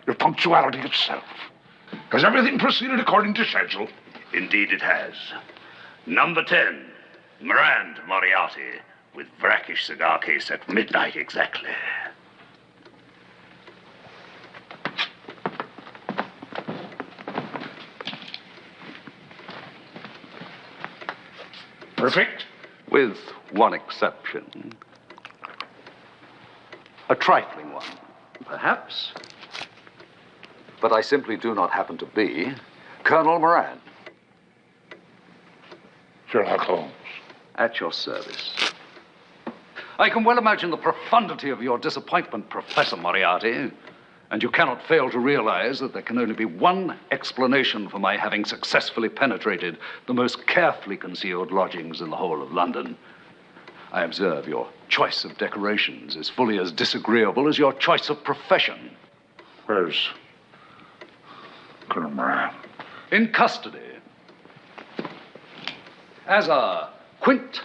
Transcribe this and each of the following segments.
Your punctuality itself. Has everything proceeded according to schedule? Indeed it has. Number 10, Mirand Moriarty, with brackish cigar case at midnight exactly. Perfect? With one exception. A trifling one, perhaps. But I simply do not happen to be Colonel Mirand. Sherlock Holmes. At your service. I can well imagine the profundity of your disappointment, Professor Moriarty. And you cannot fail to realize that there can only be one explanation for my having successfully penetrated the most carefully concealed lodgings in the whole of London. I observe your choice of decorations is fully as disagreeable as your choice of profession. Where's Colonel Mirand? In custody. As are Quint,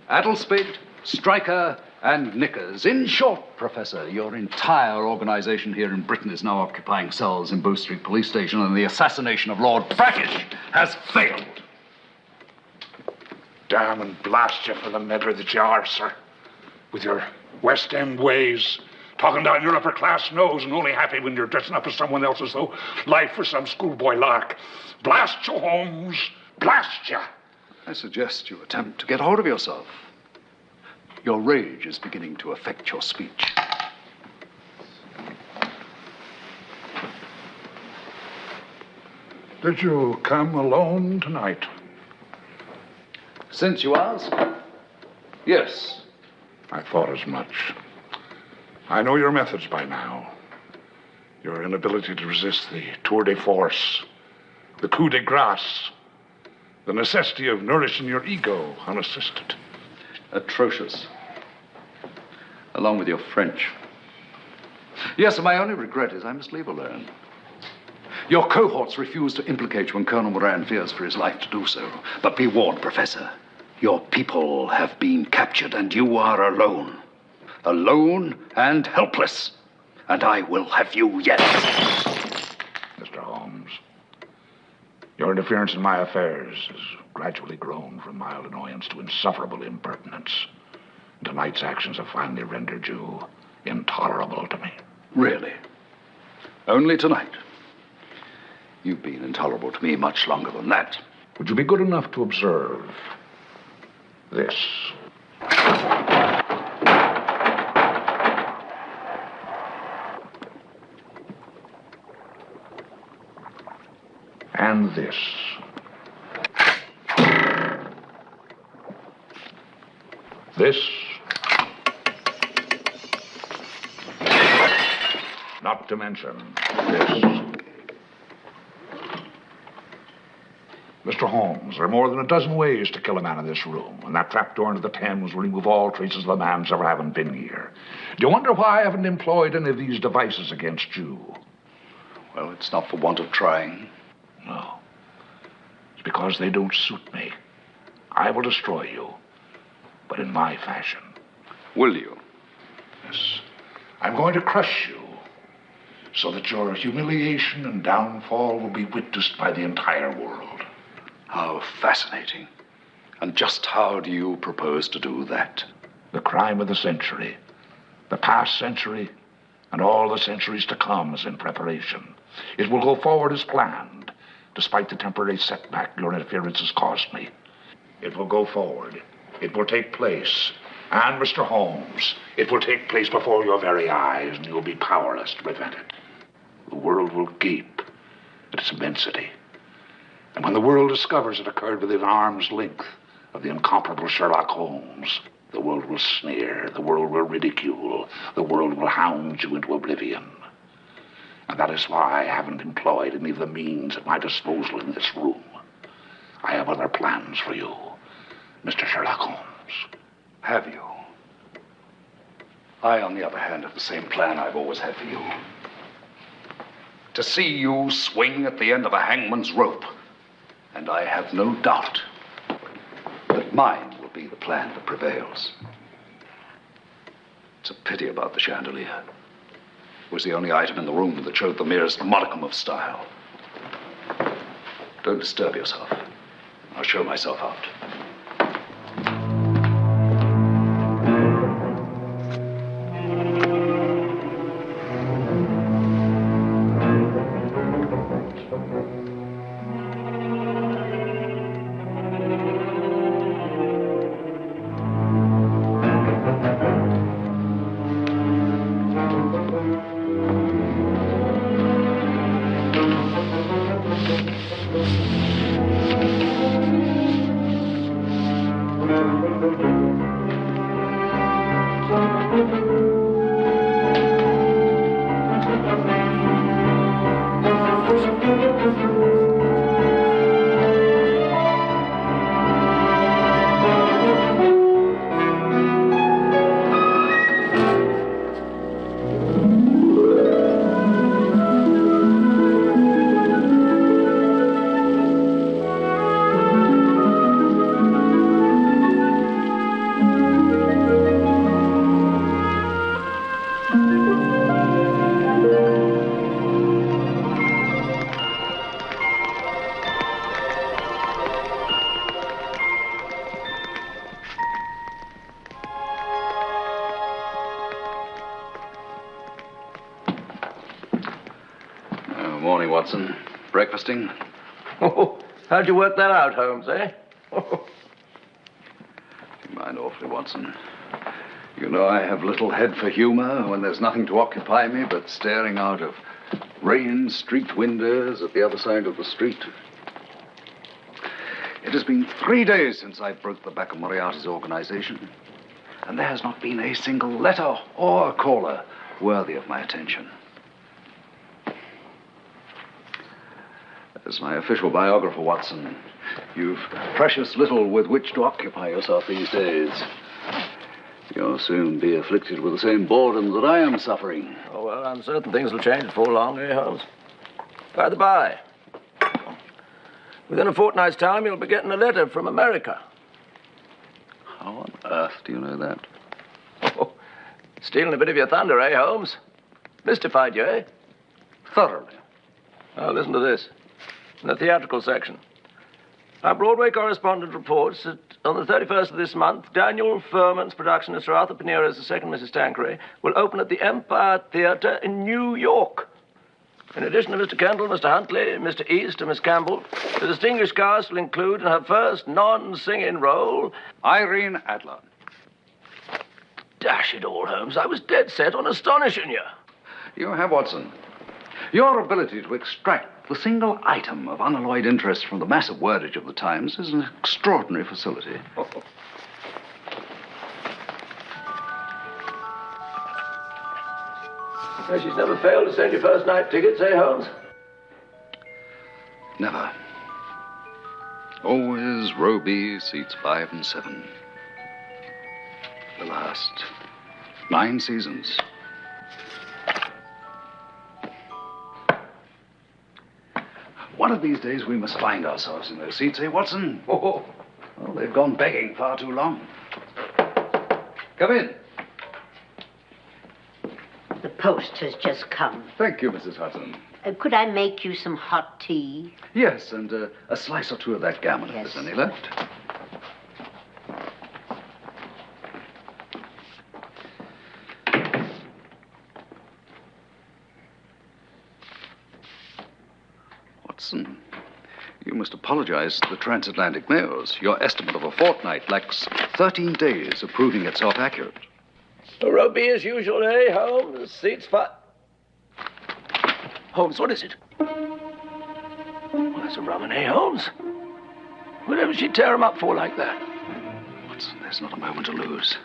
Addlespate, Stryker, and Knickers. In short, Professor, your entire organization here in Britain is now occupying cells in Bow Street Police Station, and the assassination of Lord Brackish has failed. Damn and blast you for the meddler that you are, sir. With your West End ways, talking down your upper class nose and only happy when you're dressing up as someone else as though life was some schoolboy lark. Blast you, Holmes. Blast you. I suggest you attempt to get hold of yourself. Your rage is beginning to affect your speech. Did you come alone tonight? Since you ask, yes. I thought as much. I know your methods by now. Your inability to resist the tour de force, the coup de grace, the necessity of nourishing your ego unassisted. Atrocious. Along with your French. Yes, and my only regret is I must leave alone. Your cohorts refuse to implicate you when Colonel Mirand fears for his life to do so. But be warned, Professor. Your people have been captured and you are alone. Alone and helpless. And I will have you yet. Mr. Holmes, your interference in my affairs has gradually grown from mild annoyance to insufferable impertinence. Tonight's actions have finally rendered you intolerable to me. Really? Only tonight? You've been intolerable to me much longer than that. Would you be good enough to observe this? And this. This. Not to mention this. Mr. Holmes, there are more than a dozen ways to kill a man in this room, and that trapdoor into the Thames will remove all traces of a man's ever having been here. Do you wonder why I haven't employed any of these devices against you? Well, it's not for want of trying. No. It's because they don't suit me. I will destroy you, but in my fashion. Will you? Yes. I'm going to crush you so that your humiliation and downfall will be witnessed by the entire world. How fascinating. And just how do you propose to do that? The crime of the century, the past century, and all the centuries to come is in preparation. It will go forward as planned, despite the temporary setback your interference has caused me. It will go forward. It will take place. And, Mr. Holmes, it will take place before your very eyes, and you'll be powerless to prevent it. The world will gape at its immensity. And when the world discovers it occurred within arm's length of the incomparable Sherlock Holmes, the world will sneer, the world will ridicule, the world will hound you into oblivion. And that is why I haven't employed any of the means at my disposal in this room. I have other plans for you, Mr. Sherlock Holmes. Have you? I, on the other hand, have the same plan I've always had for you. To see you swing at the end of a hangman's rope. And I have no doubt that mine will be the plan that prevails. It's a pity about the chandelier. was the only item in the room that showed the merest modicum of style. Don't disturb yourself. I'll show myself out. Morning, Watson. Breakfasting? Oh, how'd you work that out, Holmes, eh? You mind awfully, Watson. You know I have little head for humor when there's nothing to occupy me but staring out of rain-streaked windows at the other side of the street. It has been 3 days since I broke the back of Moriarty's organization, and there has not been a single letter or caller worthy of my attention. As my official biographer, Watson, you've precious little with which to occupy yourself these days. You'll soon be afflicted with the same boredom that I am suffering. Oh, well, I'm certain things will change before long, eh, Holmes? By the by, within a fortnight's time, you'll be getting a letter from America. How on earth do you know that? Oh, stealing a bit of your thunder, eh, Holmes? Mystified you, eh? Thoroughly. Now, listen to this. In the theatrical section. Our Broadway correspondent reports that on the 31st of this month, Daniel Furman's production of Sir Arthur Pinera's The Second Mrs. Tanqueray will open at the Empire Theatre in New York. In addition to Mr. Kendall, Mr. Huntley, Mr. East, and Miss Campbell, the distinguished cast will include in her first non-singing role, Irene Adler. Dash it all, Holmes, I was dead set on astonishing you. You have, Watson. Your ability to extract the single item of unalloyed interest from the massive wordage of the Times is an extraordinary facility. Well, she's never failed to send you first night tickets, eh, Holmes? Never. Always row B, seats 5 and 7. The last 9 seasons. One of these days, we must find ourselves in those seats, eh, Watson? Oh, well, they've gone begging far too long. Come in. The post has just come. Thank you, Mrs. Hudson. Could I make you some hot tea? Yes, and a slice or two of that gammon, Yes. if there's any left. Watson, you must apologize to the transatlantic mails. Your estimate of a fortnight lacks 13 days of proving itself accurate. Row B as usual, eh, Holmes? Seats 5. Holmes, what is it? Well, that's a rummin, eh, Holmes? Whatever did she tear him up for like that? Watson, there's not a moment to lose.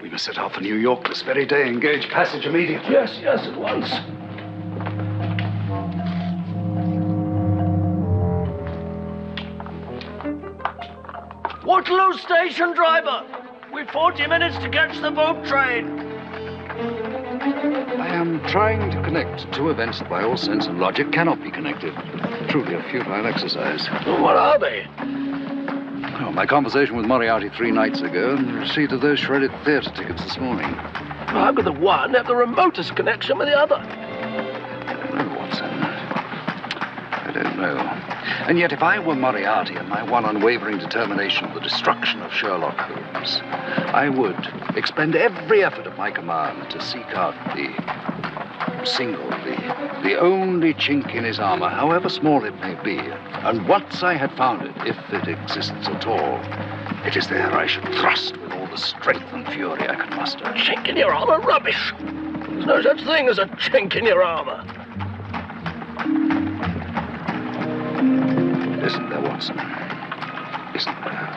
We must set out for New York this very day. Engage passage immediately. Yes, at once. Waterloo Station, driver. We've 40 minutes to catch the boat train. I am trying to connect two events that by all sense and logic cannot be connected. Truly a futile exercise. Well, what are they? Oh, my conversation with Moriarty 3 nights ago and the receipt of those shredded theater tickets this morning. How could the one have the remotest connection with the other? I don't know, Watson. I don't know. And yet, if I were Moriarty and my one unwavering determination of the destruction of Sherlock Holmes, I would expend every effort at my command to seek out the only chink in his armor, however small it may be. And once I had found it, if it exists at all, it is there I should thrust with all the strength and fury I can muster. Chink in your armor? Rubbish. There's no such thing as a chink in your armor. Isn't there, Watson? Isn't there?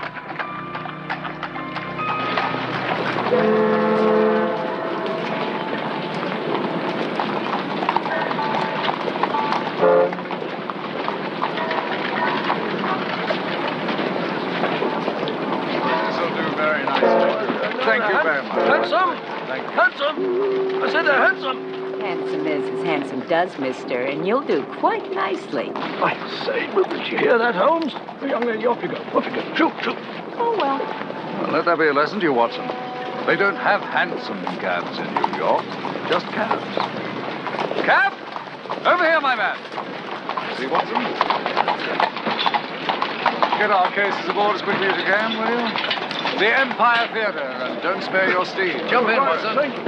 Thank you very much. Handsome? Thank you. Handsome? I said they're handsome. Handsome as handsome does, mister, and you'll do quite nicely. I say, did you hear that, Holmes? The young lady, off you go. Off you go. Shoot, shoot. Oh, well. Well, let that be a lesson to you, Watson. They don't have hansom cabs in New York, just cabs. Cab? Over here, my man. See, Watson? Get our cases aboard as quickly as you can, will you? The Empire Theatre, and don't spare your steam. Jump in, Watson. Thank you.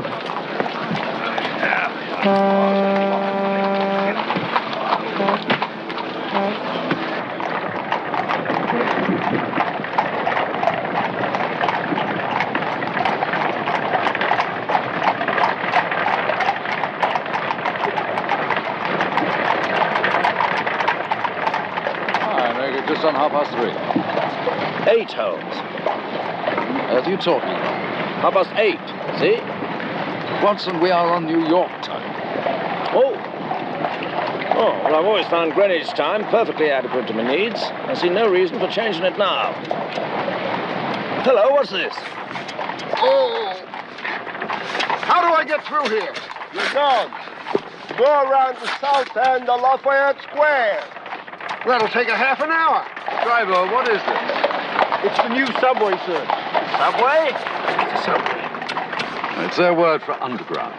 I make it just on 3:30. 8, Holmes. What are you talking about? 8, see? Watson, we are on New York time. Oh, well, I've always found Greenwich time perfectly adequate to my needs. I see no reason for changing it now. Hello, what's this? Oh! How do I get through here? You don't. Go around the south end of Lafayette Square. That'll take a half an hour. Driver, what is this? It's the new subway, sir. Subway? It's a subway. It's their word for underground.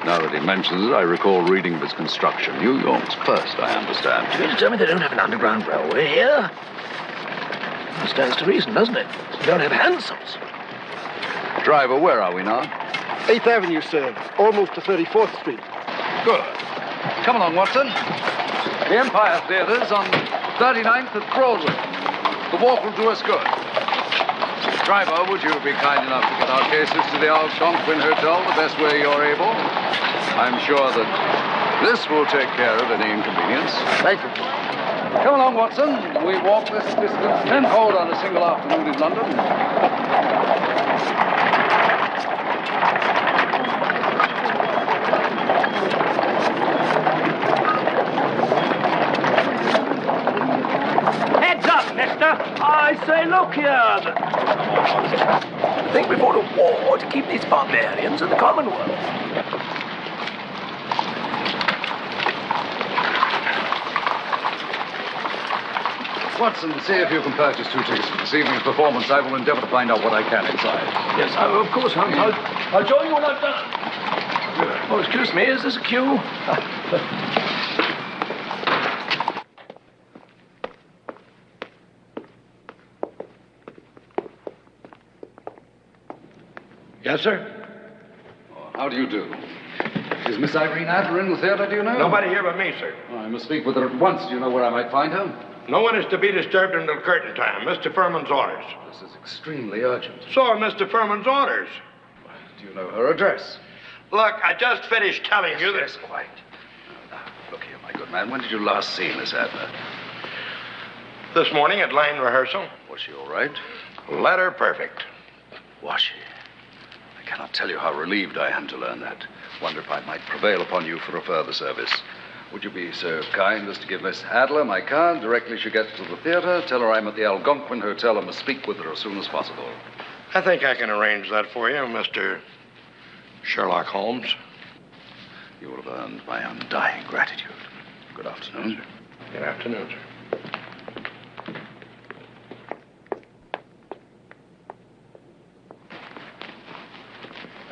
Now that he mentions it, I recall reading of its construction. New York's first, I understand. You mean to tell me they don't have an underground railway here? It stands to reason, doesn't it? They don't have hansoms. Driver, where are we now? 8th Avenue, sir. Almost to 34th Street. Good. Come along, Watson. The Empire Theatre's on 39th at Broadway. The walk will do us good. Driver, would you be kind enough to get our cases to the Algonquin Hotel the best way you're able? I'm sure that this will take care of any inconvenience. Thank you. Come along, Watson. We walk this distance tenfold on a single afternoon in London. Heads up, mister. I say, look here. Think we fought a war to keep these barbarians in the Commonwealth. Watson, see if you can purchase 2 tickets for this evening's performance. I will endeavor to find out what I can inside. Yes, of course, Holmes. I'll join you when I've done. Oh, excuse me, is this a queue? Yes, sir? How do you do? Is Miss Irene Adler in the theater, do you know? Nobody here but me, sir. I must speak with her at once. Do you know where I might find her? No one is to be disturbed until curtain time. Mr. Furman's orders. This is extremely urgent. So are Mr. Furman's orders. Do you know her address? Look, I just finished telling you that... Yes, quite. Now, look here, my good man. When did you last see Miss Adler? This morning at line rehearsal. Was she all right? Letter perfect. Was she? I cannot tell you how relieved I am to learn that. Wonder if I might prevail upon you for a further service. Would you be so kind as to give Miss Adler my card directly she gets to the theater? Tell her I'm at the Algonquin Hotel and must speak with her as soon as possible. I think I can arrange that for you, Mr. Sherlock Holmes. You will have earned my undying gratitude. Good afternoon. Good afternoon, sir.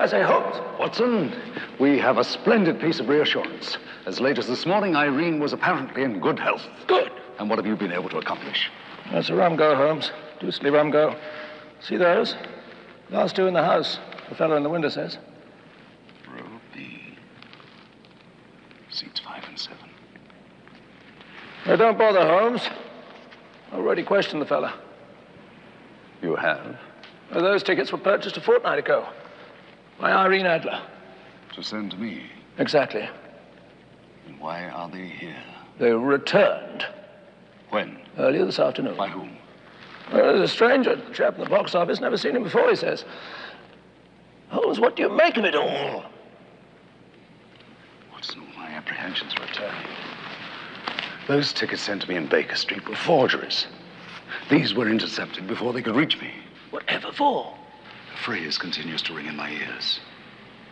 say, Holmes? Watson, we have a splendid piece of reassurance. As late as this morning, Irene was apparently in good health. Good. And what have you been able to accomplish? That's a rum go, Holmes. Deucedly rum go. See those? Last two in the house, the fellow in the window says. Row B. Seats 5 and 7. Now, don't bother, Holmes. I already questioned the fella. You have? Well, those tickets were purchased a fortnight ago by Irene Adler. To send to me? Exactly. And why are they here? They were returned. When? Earlier this afternoon. By whom? Well, there's a stranger, the chap in the box office. Never seen him before, he says. Holmes, what do you make of it all? Watson, my apprehensions are returning. Those tickets sent to me in Baker Street were forgeries. These were intercepted before they could reach me. Whatever for? A phrase continues to ring in my ears.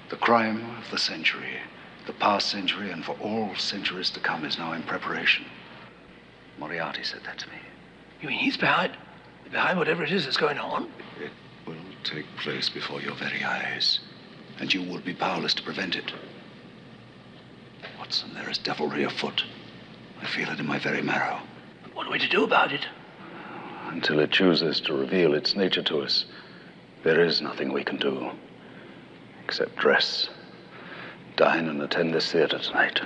The crime of the century, the past century, and for all centuries to come is now in preparation. Moriarty said that to me. You mean he's behind whatever it is that's going on? It will take place before your very eyes, and you will be powerless to prevent it. Watson, there is devilry afoot. I feel it in my very marrow. But what are we to do about it? Until it chooses to reveal its nature to us, there is nothing we can do. Except dress, dine, and attend this theater tonight.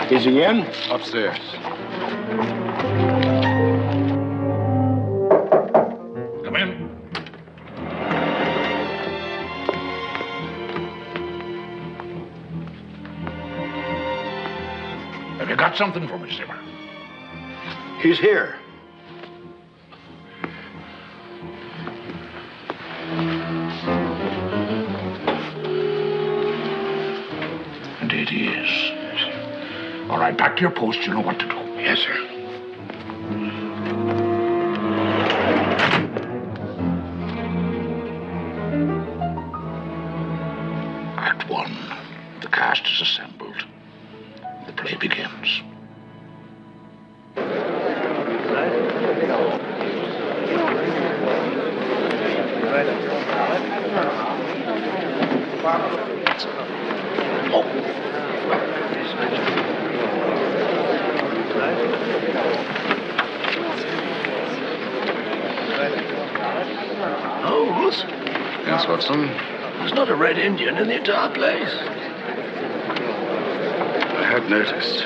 Is he in? Upstairs. Come in. Have you got something for me, Simmer? He's here. Indeed he is. All right, back to your post. You know what to do. Yes, sir. Act 1. The cast is assembled. The play begins. Holmes? Yes, Watson? There's not a red Indian in the entire place. I had noticed.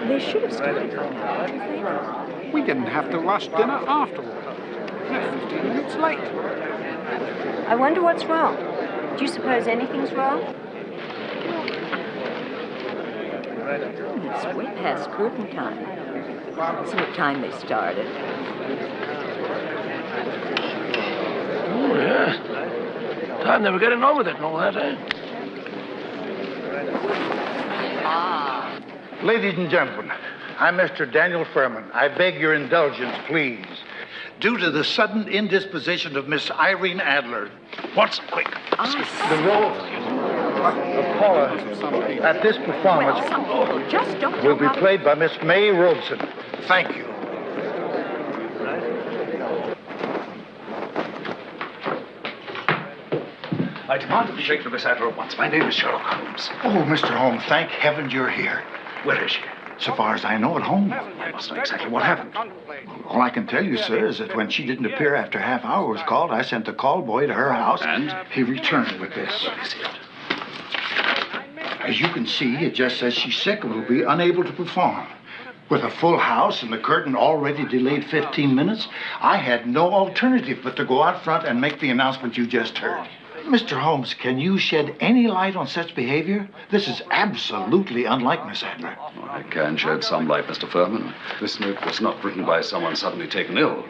They should have started by now, don't you think? We didn't have to rush dinner afterward. We're 15 minutes late. I wonder what's wrong. Do you suppose anything's wrong? It's way past curtain time. See what time they started. Oh, yeah. Time they were getting on with it and all that, eh? Ladies and gentlemen, I'm Mr. Daniel Furman. I beg your indulgence, please. Due to the sudden indisposition of Miss Irene Adler, Watson, quick. the role of Paula at this performance Well, some people just don't will know be how to... played by Miss May Robeson. Thank you. I demand to be shaken of Miss Adler at once. My name is Sherlock Holmes. Oh, Mr. Holmes, thank heavens you're here. Where is she? So far as I know, at home. I must know exactly what happened. All I can tell you, sir, is that when she didn't appear after half hour was called, I sent the call boy to her house. And? He returned with this. What is it? As you can see, it just says she's sick and will be unable to perform. With a full house and the curtain already delayed 15 minutes, I had no alternative but to go out front and make the announcement you just heard. Mr. Holmes, can you shed any light on such behavior? This is absolutely unlike Miss Adler. Well, I can shed some light, Mr. Furman. This note was not written by someone suddenly taken ill.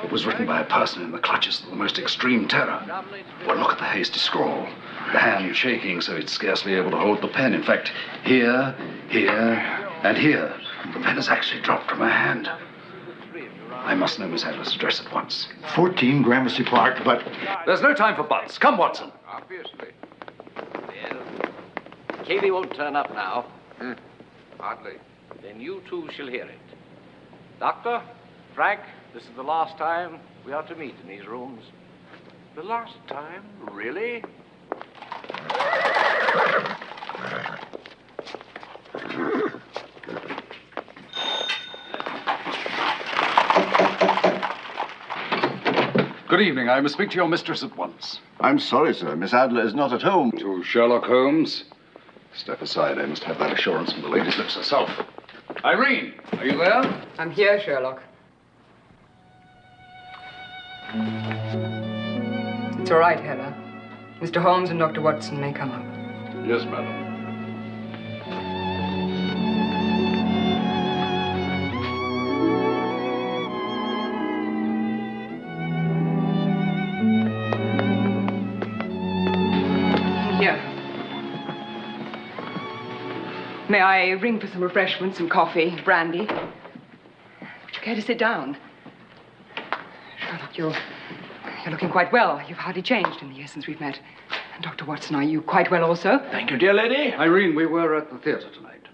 It was written by a person in the clutches of the most extreme terror. Well, look at the hasty scrawl. The hand shaking so it's scarcely able to hold the pen. In fact, here, and here. The pen has actually dropped from her hand. I must know Miss Adler's address at once. 14 Gramercy Park, but... There's no time for buts. Come, Watson. Obviously. Katie won't turn up now. Hardly. Then you two shall hear it. Doctor, Frank, this is the last time we are to meet in these rooms. The last time? Really? Good evening. I must speak to your mistress at once. I'm sorry, sir. Miss Adler is not at home. To Sherlock Holmes? Step aside. I must have that assurance from the lady's lips herself. Irene, are you there? I'm here, Sherlock. It's all right, Heather. Mr. Holmes and Dr. Watson may come up. Yes, madam. Here. May I ring for some refreshments, some coffee, brandy? Would you care to sit down? Sherlock, you're looking quite well. You've hardly changed in the years since we've met. And Dr. Watson, are you quite well also? Thank you, dear lady. Irene, we were at the theater tonight.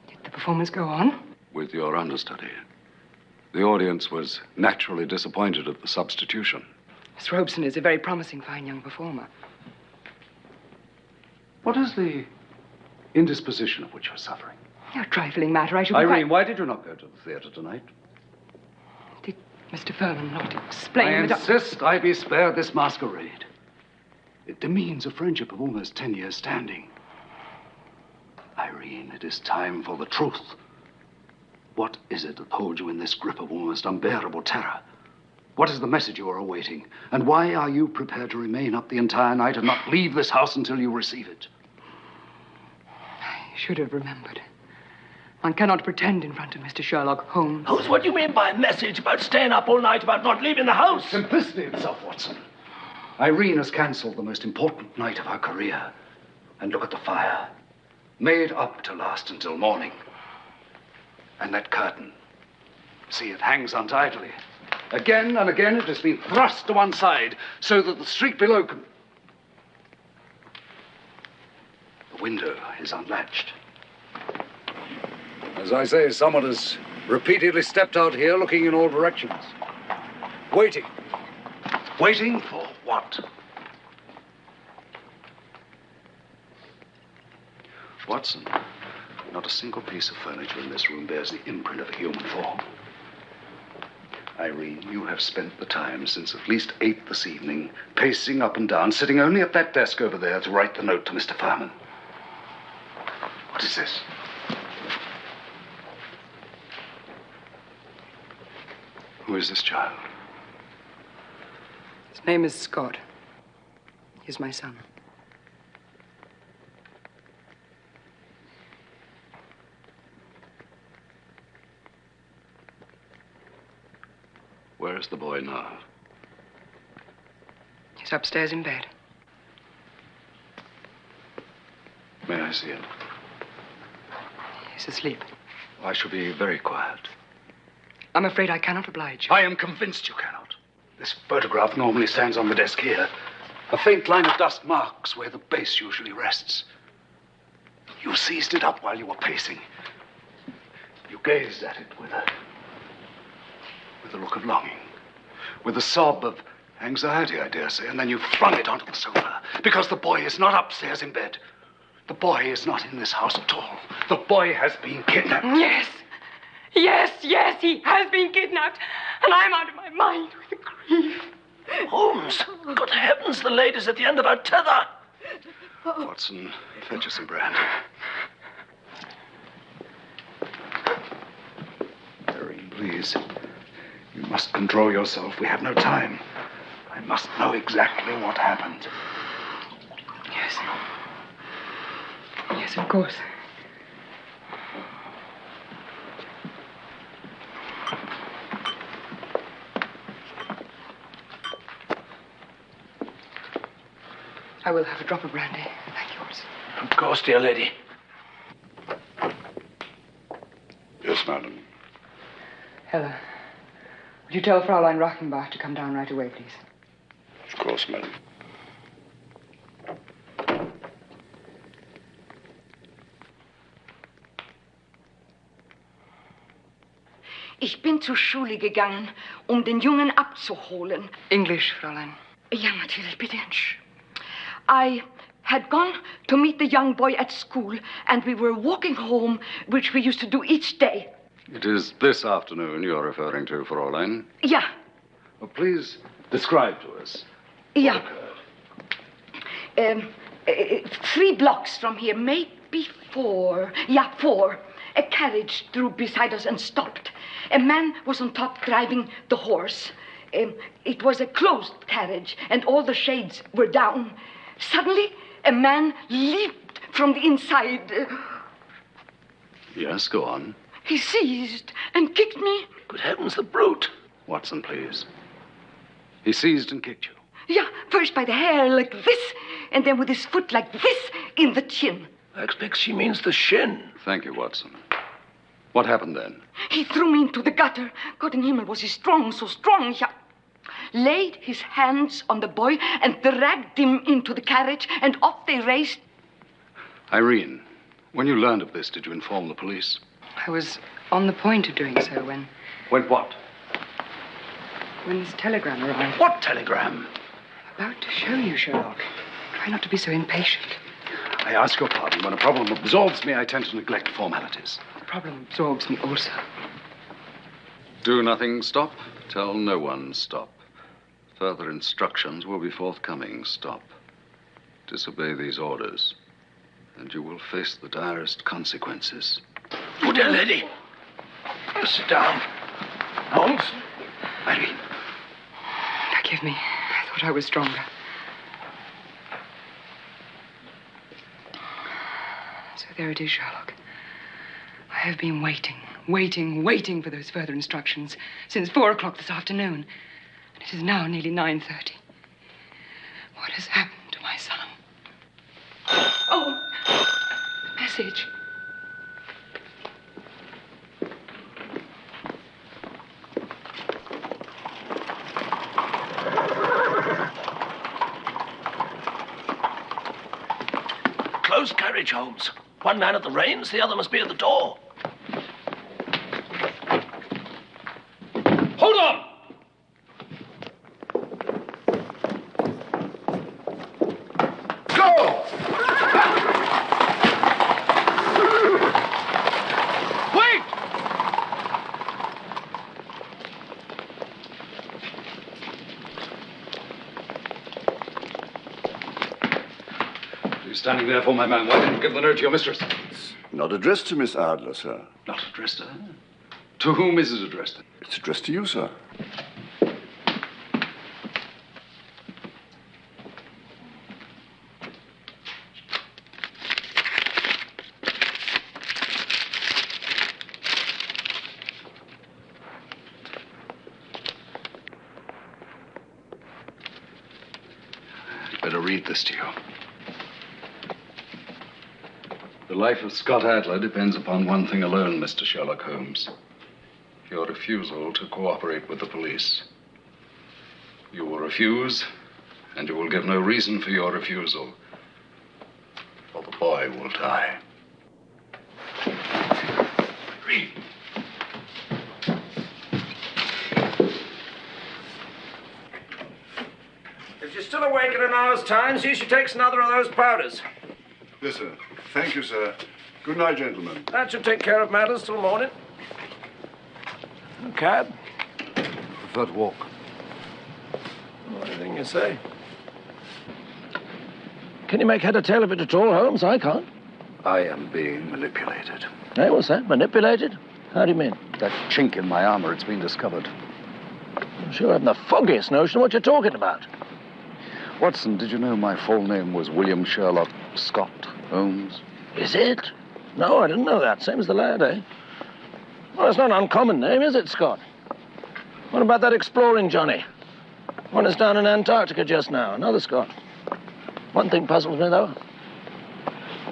Did the performance go on? With your understudy. The audience was naturally disappointed at the substitution. Miss Robeson is a very promising, fine young performer. What is the indisposition of which you're suffering? A trifling matter. I should be Irene, why did you not go to the theater tonight? Did Mr. Furman not explain I that... insist I be spared this masquerade. It demeans a friendship of almost 10 years' standing. Irene, it is time for the truth. What is it that holds you in this grip of almost unbearable terror? What is the message you are awaiting? And why are you prepared to remain up the entire night and not leave this house until you receive it? I should have remembered. One cannot pretend in front of Mr. Sherlock Holmes. Holmes, what do you mean by a message about staying up all night, about not leaving the house? Simplicity itself, Watson. Irene has cancelled the most important night of her career. And look at the fire. Made up to last until morning. And that curtain. See, it hangs untidily. Again and again it has been thrust to one side so that the street below can... The window is unlatched. As I say, someone has repeatedly stepped out here looking in all directions. Waiting. Waiting for what? Watson, not a single piece of furniture in this room bears the imprint of a human form. Irene, you have spent the time since at least 8 this evening, pacing up and down, sitting only at that desk over there to write the note to Mr. Furman. What is this? Who is this child? His name is Scott. He's my son. Where is the boy now? He's upstairs in bed. May I see it? He's asleep. I shall be very quiet. I'm afraid I cannot oblige you. I am convinced you cannot. This photograph normally stands on the desk here. A faint line of dust marks where the base usually rests. You seized it up while you were pacing. You gazed at it with a look of longing, with a sob of anxiety, I dare say, and then you flung it onto the sofa because the boy is not upstairs in bed. The boy is not in this house at all. The boy has been kidnapped. Yes. Yes, yes, he has been kidnapped. And I'm out of my mind with grief. Holmes, good heavens, the lady's at the end of her tether. Watson, fetch us some brandy. Irene, please. You must control yourself. We have no time. I must know exactly what happened. Yes. Yes, of course. I will have a drop of brandy. Thank you, Watson. Of course, dear lady. Yes, ma'am. Heather, would you tell Fräulein Rachenbach to come down right away, please? Of course, madam. Ich bin zur Schule gegangen, den Jungen abzuholen. English, Fräulein. Ja, natürlich, bitte. I had gone to meet the young boy at school, and we were walking home, which we used to do each day. It is this afternoon you're referring to, Fräulein? Ja. Well, please describe to us. Ja. 3 blocks from here, maybe 4. Yeah, 4. A carriage drew beside us and stopped. A man was on top driving the horse. It was a closed carriage, and all the shades were down. Suddenly, a man leaped from the inside. Yes, go on. He seized and kicked me. Good heavens, the brute. Watson, please. He seized and kicked you. Yeah, first by the hair like this, and then with his foot like this in the chin. I expect she means the shin. Thank you, Watson. What happened then? He threw me into the gutter. Gott in Himmel, was he strong, so strong. Ja. Laid his hands on the boy and dragged him into the carriage, and off they raced. Irene, when you learned of this, did you inform the police? I was on the point of doing so when... When what? When this telegram arrived. What telegram? About to show you, Sherlock. Try not to be so impatient. I ask your pardon. When a problem absorbs me, I tend to neglect formalities. The problem absorbs me also. Do nothing, stop. Tell no one, stop. Further instructions will be forthcoming, stop. Disobey these orders, and you will face the direst consequences. Oh, dear lady. Sit down. Holmes? Irene. Forgive me. I thought I was stronger. So there it is, Sherlock. I have been waiting for those further instructions since 4 o'clock this afternoon. And it is now nearly 9:30. What has happened to my son? Oh, the message. Closed carriage, Holmes. One man at the reins, the other must be at the door. Hold on! Go! Wait! You're standing there for my man. Why didn't you give the note to your mistress? Not addressed to Miss Adler, sir. Not addressed to her? To whom is it addressed? It's addressed to you, sir. I'd better read this to you. The life of Scott Adler depends upon one thing alone, Mr. Sherlock Holmes. Your refusal to cooperate with the police. You will refuse, and you will give no reason for your refusal. Or the boy will die. Read. If you're still awake in an hour's time, see she takes another of those powders. Yes, sir. Thank you, sir. Good night, gentlemen. That should take care of matters till morning. Cab? Prefer to walk. Anything you say. Can you make head or tail of it at all, Holmes? I can't. I am being manipulated. Hey, what's that? Manipulated? How do you mean? That chink in my armor, it's been discovered. I'm sure I haven't the foggiest notion what you're talking about. Watson, did you know my full name was William Sherlock Scott Holmes? Is it? No, I didn't know that. Same as the lad, eh? Well, it's not an uncommon name, is it, Scott? What about that exploring Johnny? One is down in Antarctica just now. Another Scott. One thing puzzles me, though.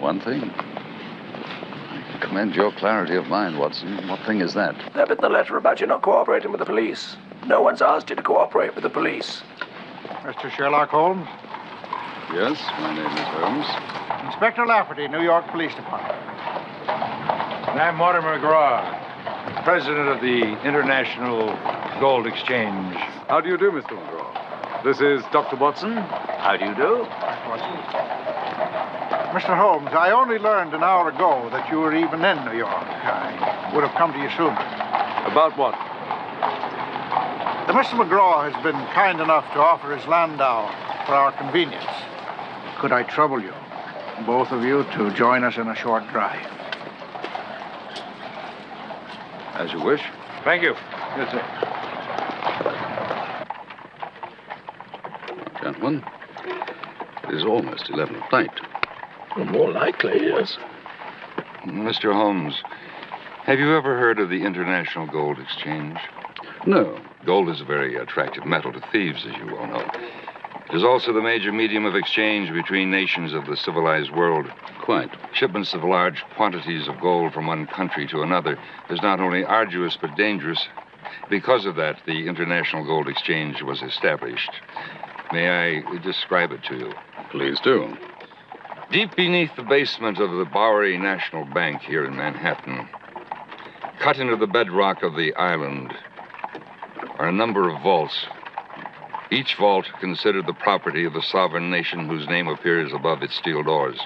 One thing? My commend your clarity of mind, Watson. What thing is that? That bit in the letter about you not cooperating with the police. No one's asked you to cooperate with the police. Mr. Sherlock Holmes? Yes, my name is Holmes. Inspector Lafferty, New York Police Department. And I'm Mortimer McGraw, president of the International Gold Exchange. How do you do, Mr. McGraw? This is Dr. Watson. How do you do? Mr. Holmes, I only learned an hour ago that you were even in New York. I would have come to you sooner. About what? Mr. McGraw has been kind enough to offer his landau for our convenience. Could I trouble you, both of you, to join us in a short drive? As you wish. Thank you. Yes, sir. Gentlemen, it is almost 11 at night. Well, more likely, yes. Mr. Holmes, have you ever heard of the International Gold Exchange? No. Gold is a very attractive metal to thieves, as you well know. It is also the major medium of exchange between nations of the civilized world. Quite. Shipments of large quantities of gold from one country to another is not only arduous but dangerous. Because of that, the International Gold Exchange was established. May I describe it to you? Please do. Deep beneath the basement of the Bowery National Bank here in Manhattan, cut into the bedrock of the island, are a number of vaults. Each vault considered the property of the sovereign nation whose name appears above its steel doors.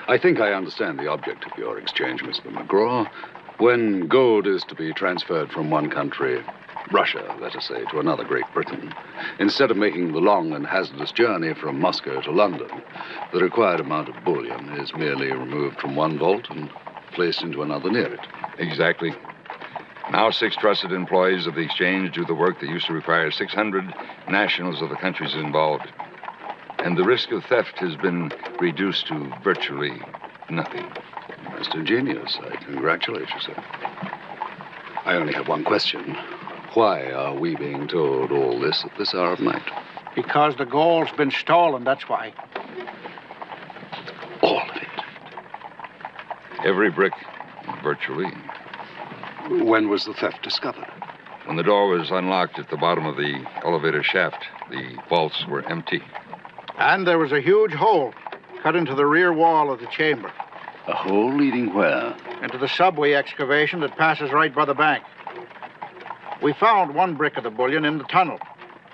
I think I understand the object of your exchange, Mr. McGraw. When gold is to be transferred from one country, Russia, let us say, to another, Great Britain, instead of making the long and hazardous journey from Moscow to London, the required amount of bullion is merely removed from one vault and placed into another near it. Exactly. Now 6 trusted employees of the exchange do the work that used to require 600 nationals of the countries involved. And the risk of theft has been reduced to virtually nothing. Most ingenious. I congratulate you, sir. I only have one question. Why are we being told all this at this hour of night? Because the gold's been stolen, that's why. All of it? Every brick, virtually. When was the theft discovered? When the door was unlocked at the bottom of the elevator shaft, the vaults were empty. And there was a huge hole cut into the rear wall of the chamber. A hole leading where? Into the subway excavation that passes right by the bank. We found one brick of the bullion in the tunnel,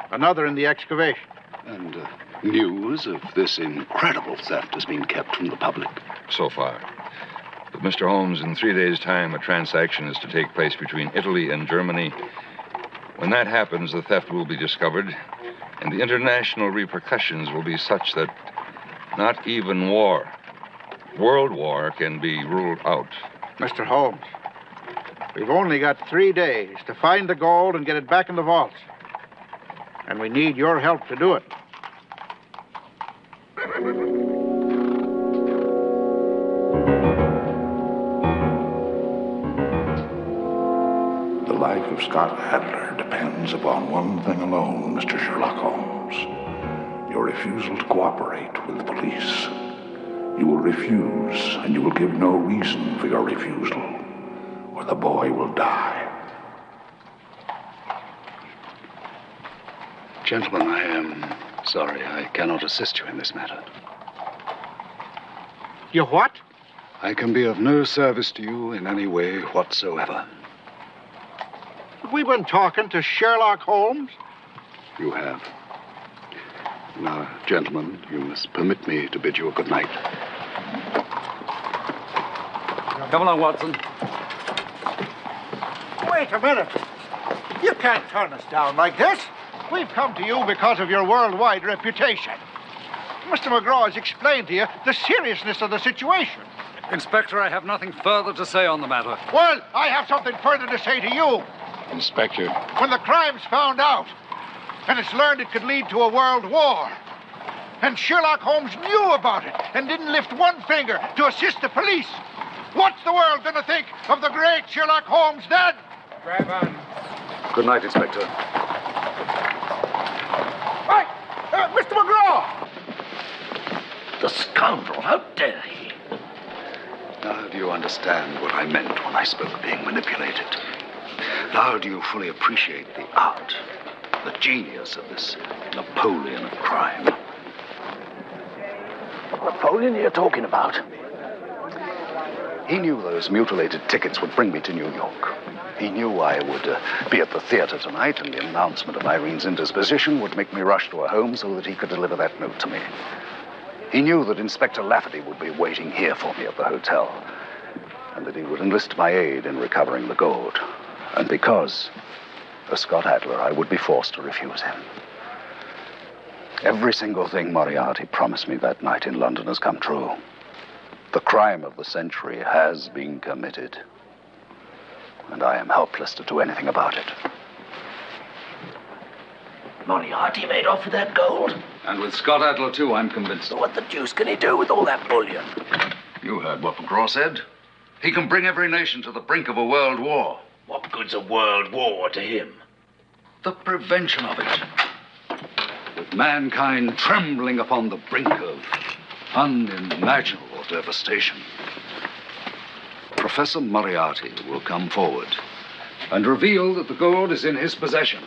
another in the excavation. And news of this incredible theft has been kept from the public? So far. But, Mr. Holmes, in 3 days' time, a transaction is to take place between Italy and Germany. When that happens, the theft will be discovered, and the international repercussions will be such that not even war, world war, can be ruled out. Mr. Holmes, we've only got 3 days to find the gold and get it back in the vaults. And we need your help to do it. The life of Scott Adler depends upon one thing alone, Mr. Sherlock Holmes. Your refusal to cooperate with the police. You will refuse, and you will give no reason for your refusal, or the boy will die. Gentlemen, I am sorry I cannot assist you in this matter. You what? I can be of no service to you in any way whatsoever. We've been talking to Sherlock Holmes. You have. Now, gentlemen, you must permit me to bid you a good night. Come along, Watson. Wait a minute. You can't turn us down like this. We've come to you because of your worldwide reputation. Mr. McGraw has explained to you the seriousness of the situation. Inspector, I have nothing further to say on the matter. Well, I have something further to say to you. Inspector. When the crime's found out, and it's learned it could lead to a world war, and Sherlock Holmes knew about it and didn't lift one finger to assist the police, what's the world going to think of the great Sherlock Holmes then? Grab on. Good night, Inspector. Hey, Mr. McGraw! The scoundrel, how dare he? Now, do you understand? understand what I meant when I spoke of being manipulated? Now do you fully appreciate the art, the genius of this Napoleon of crime? Napoleon you're talking about? He knew those mutilated tickets would bring me to New York. He knew I would be at the theater tonight, and the announcement of Irene's indisposition would make me rush to her home so that he could deliver that note to me. He knew that Inspector Lafferty would be waiting here for me at the hotel, and that he would enlist my aid in recovering the gold. And because, as Scott Adler, I would be forced to refuse him. Every single thing Moriarty promised me that night in London has come true. The crime of the century has been committed, and I am helpless to do anything about it. Moriarty made off with that gold? And with Scott Adler, too, I'm convinced. So what the deuce can he do with all that bullion? You heard what McGraw said. He can bring every nation to the brink of a world war. What good's a world war to him? The prevention of it. With mankind trembling upon the brink of unimaginable devastation. Professor Moriarty will come forward and reveal that the gold is in his possession.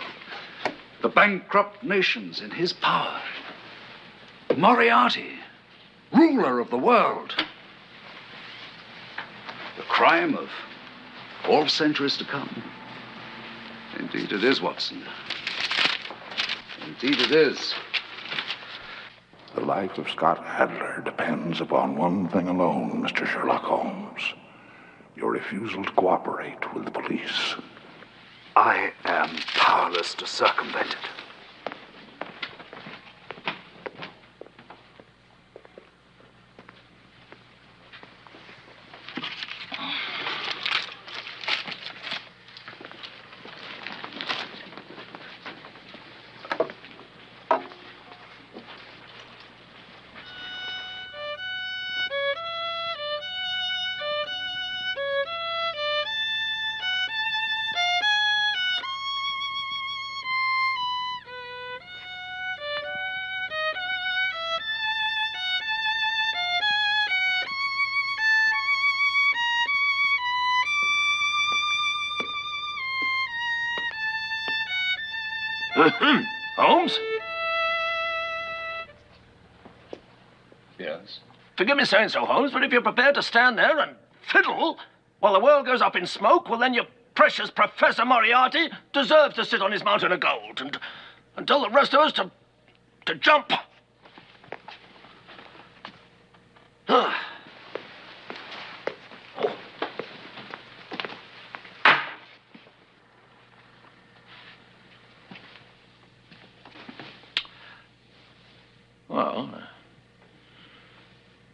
The bankrupt nations in his power. Moriarty, ruler of the world. The crime of all centuries to come. Indeed it is, Watson. Indeed it is. The life of Scott Adler depends upon one thing alone, Mr. Sherlock Holmes. Your refusal to cooperate with the police. I am powerless to circumvent it. Holmes? Yes? Forgive me saying so, Holmes, but if you're prepared to stand there and fiddle while the world goes up in smoke, well, then your precious Professor Moriarty deserves to sit on his mountain of gold and tell the rest of us to jump.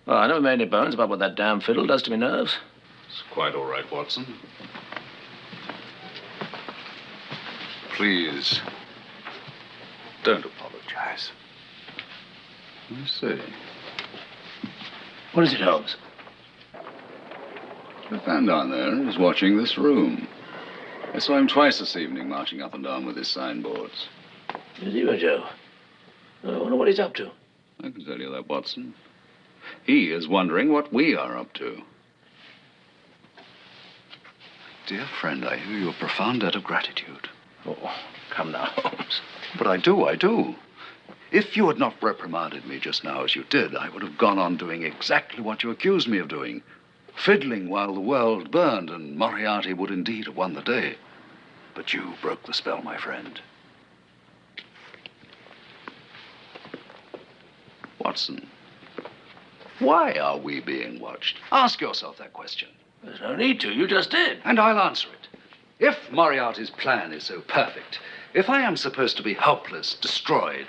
Well, I never made any bones about what that damn fiddle does to me nerves. It's quite all right, Watson. Please, don't apologize. I see. What is it, Holmes? The man down there is watching this room. I saw him twice this evening, marching up and down with his signboards. Is he, Joe? I wonder what he's up to. I can tell you that, Watson. He is wondering what we are up to. Dear friend, I hear your profound debt of gratitude. Oh, come now, Holmes. But I do. If you had not reprimanded me just now as you did, I would have gone on doing exactly what you accused me of doing. Fiddling while the world burned, and Moriarty would indeed have won the day. But you broke the spell, my friend. Watson, why are we being watched? Ask yourself that question. There's no need to. You just did. And I'll answer it. If Moriarty's plan is so perfect, if I am supposed to be helpless, destroyed,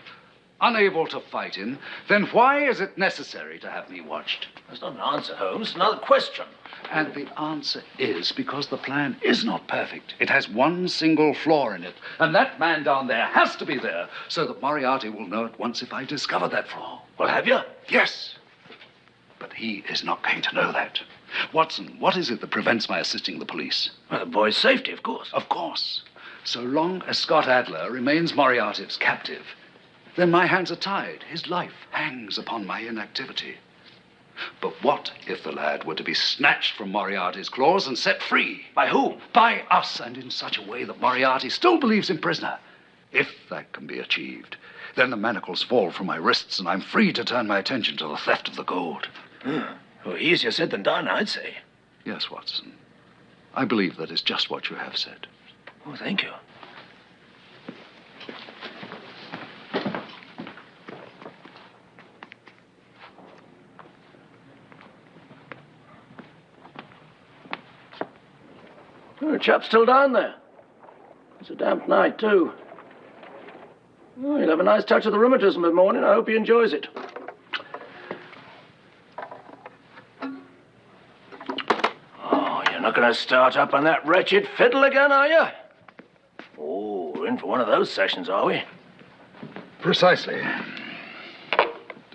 unable to fight him, then why is it necessary to have me watched? That's not an answer, Holmes. It's another question. And the answer is because the plan is not perfect. It has one single flaw in it. And that man down there has to be there so that Moriarty will know at once if I discover that flaw. Well, have you? Yes. But he is not going to know that. Watson, what is it that prevents my assisting the police? Well, the boy's safety, of course. Of course. So long as Scott Adler remains Moriarty's captive, then my hands are tied. His life hangs upon my inactivity. But what if the lad were to be snatched from Moriarty's claws and set free? By whom? By us, and in such a way that Moriarty still believes him prisoner. If that can be achieved, then the manacles fall from my wrists and I'm free to turn my attention to the theft of the gold. Well, easier said than done, I'd say. Yes, Watson. I believe that is just what you have said. Oh, thank you. Oh, the chap's still down there. It's a damp night, too. Oh, he'll have a nice touch of the rheumatism in the morning. I hope he enjoys it. Oh, you're not going to start up on that wretched fiddle again, are you? Oh, we're in for one of those sessions, are we? Precisely.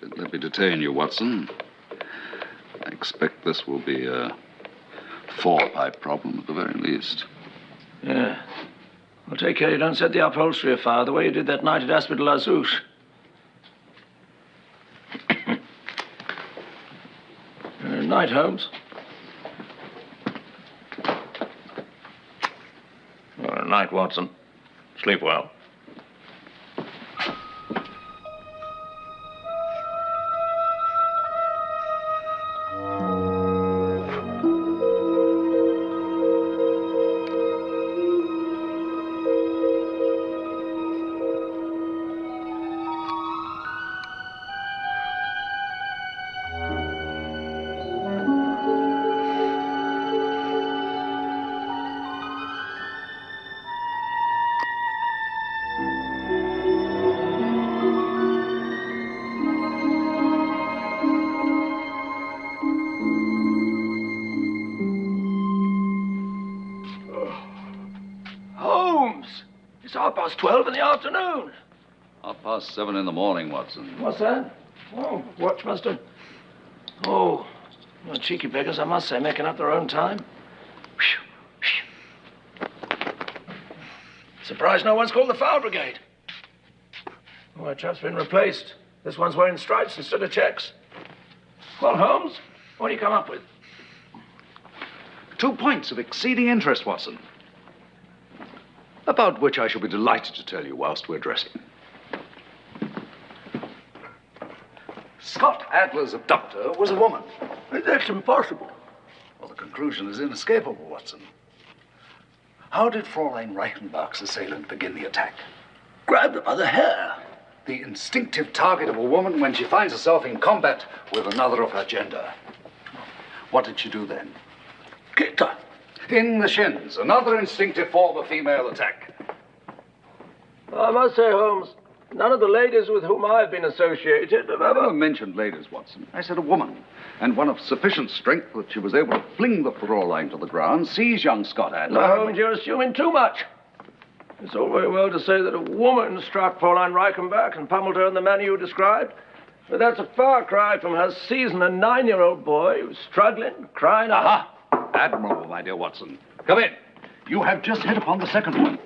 Don't let me detain you, Watson. I expect this will be a four-pipe problem at the very least. Yeah. Well, take care you don't set the upholstery afire the way you did that night at Aspet de la Souche. Night, Holmes. Well, night, Watson. Sleep well. It's 12:30 in the afternoon. 7:30 in the morning, Watson. What's that? Oh, watch must have... Oh, well, cheeky beggars, I must say, making up their own time. Surprised no one's called the fire brigade. Oh, that chap's been replaced. This one's wearing stripes instead of checks. Well, Holmes, what do you come up with? 2 points of exceeding interest, Watson, about which I shall be delighted to tell you whilst we're dressing. Scott Adler's abductor was a woman. That's impossible. Well, the conclusion is inescapable, Watson. How did Fräulein Reichenbach's assailant begin the attack? Grabbed her by the hair. The instinctive target of a woman when she finds herself in combat with another of her gender. What did she do then? Kicked her. In the shins, another instinctive form of female attack. I must say, Holmes, none of the ladies with whom I've been associated have I ever... never mentioned ladies, Watson. I said a woman, and one of sufficient strength that she was able to fling the Fräulein to the ground, seize young Scott Adler... No, Holmes, you're assuming too much. It's all very well to say that a woman struck Fräulein Reichenbach and pummeled her in the manner you described, but that's a far cry from her seizing a 9-year-old boy who's struggling, crying out... Aha! Admirable, my dear Watson. Come in. You have just hit upon the second one.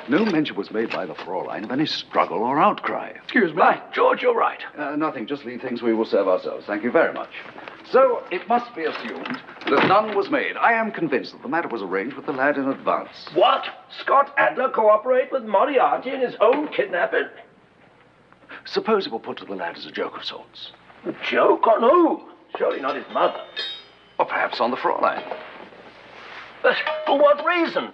No mention was made by the Fräulein of any struggle or outcry. Excuse me. Right, George, you're right. Nothing. Just leave things we will serve ourselves. Thank you very much. So, it must be assumed that none was made. I am convinced that the matter was arranged with the lad in advance. What? Scott Adler cooperate with Moriarty in his own kidnapping? Suppose it were put to the lad as a joke of sorts. A joke on who? Surely not his mother. Or perhaps on the Fräulein. But for what reason?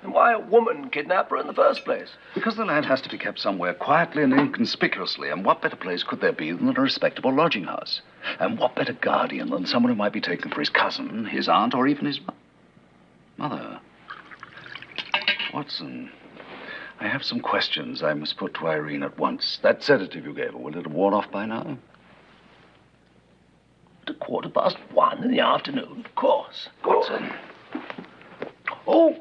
And why a woman kidnap her in the first place? Because the lad has to be kept somewhere quietly and inconspicuously, and what better place could there be than a respectable lodging house? And what better guardian than someone who might be taken for his cousin, his aunt, or even his mother? Watson, I have some questions I must put to Irene at once. That sedative you gave her, will it have worn off by now? At 1:15 in the afternoon, of course. Watson. Oh,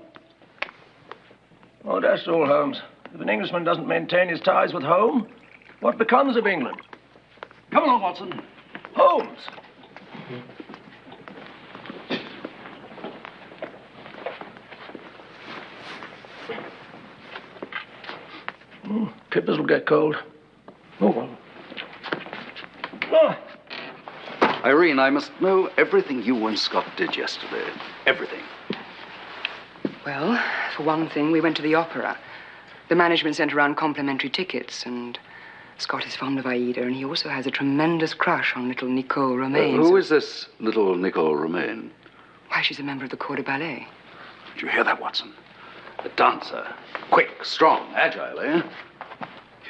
that's all, Holmes. If an Englishman doesn't maintain his ties with home, what becomes of England? Come along, Watson. Holmes! Kippers will get cold. Oh, well. Oh, Irene, I must know everything you and Scott did yesterday. Everything. Well, for one thing, we went to the opera. The management sent around complimentary tickets, and Scott is fond of Aida, and he also has a tremendous crush on little Nicole Romaine. Who is this little Nicole Romaine? Why, she's a member of the Corps de Ballet. Did you hear that, Watson? A dancer. Quick, strong, agile, eh?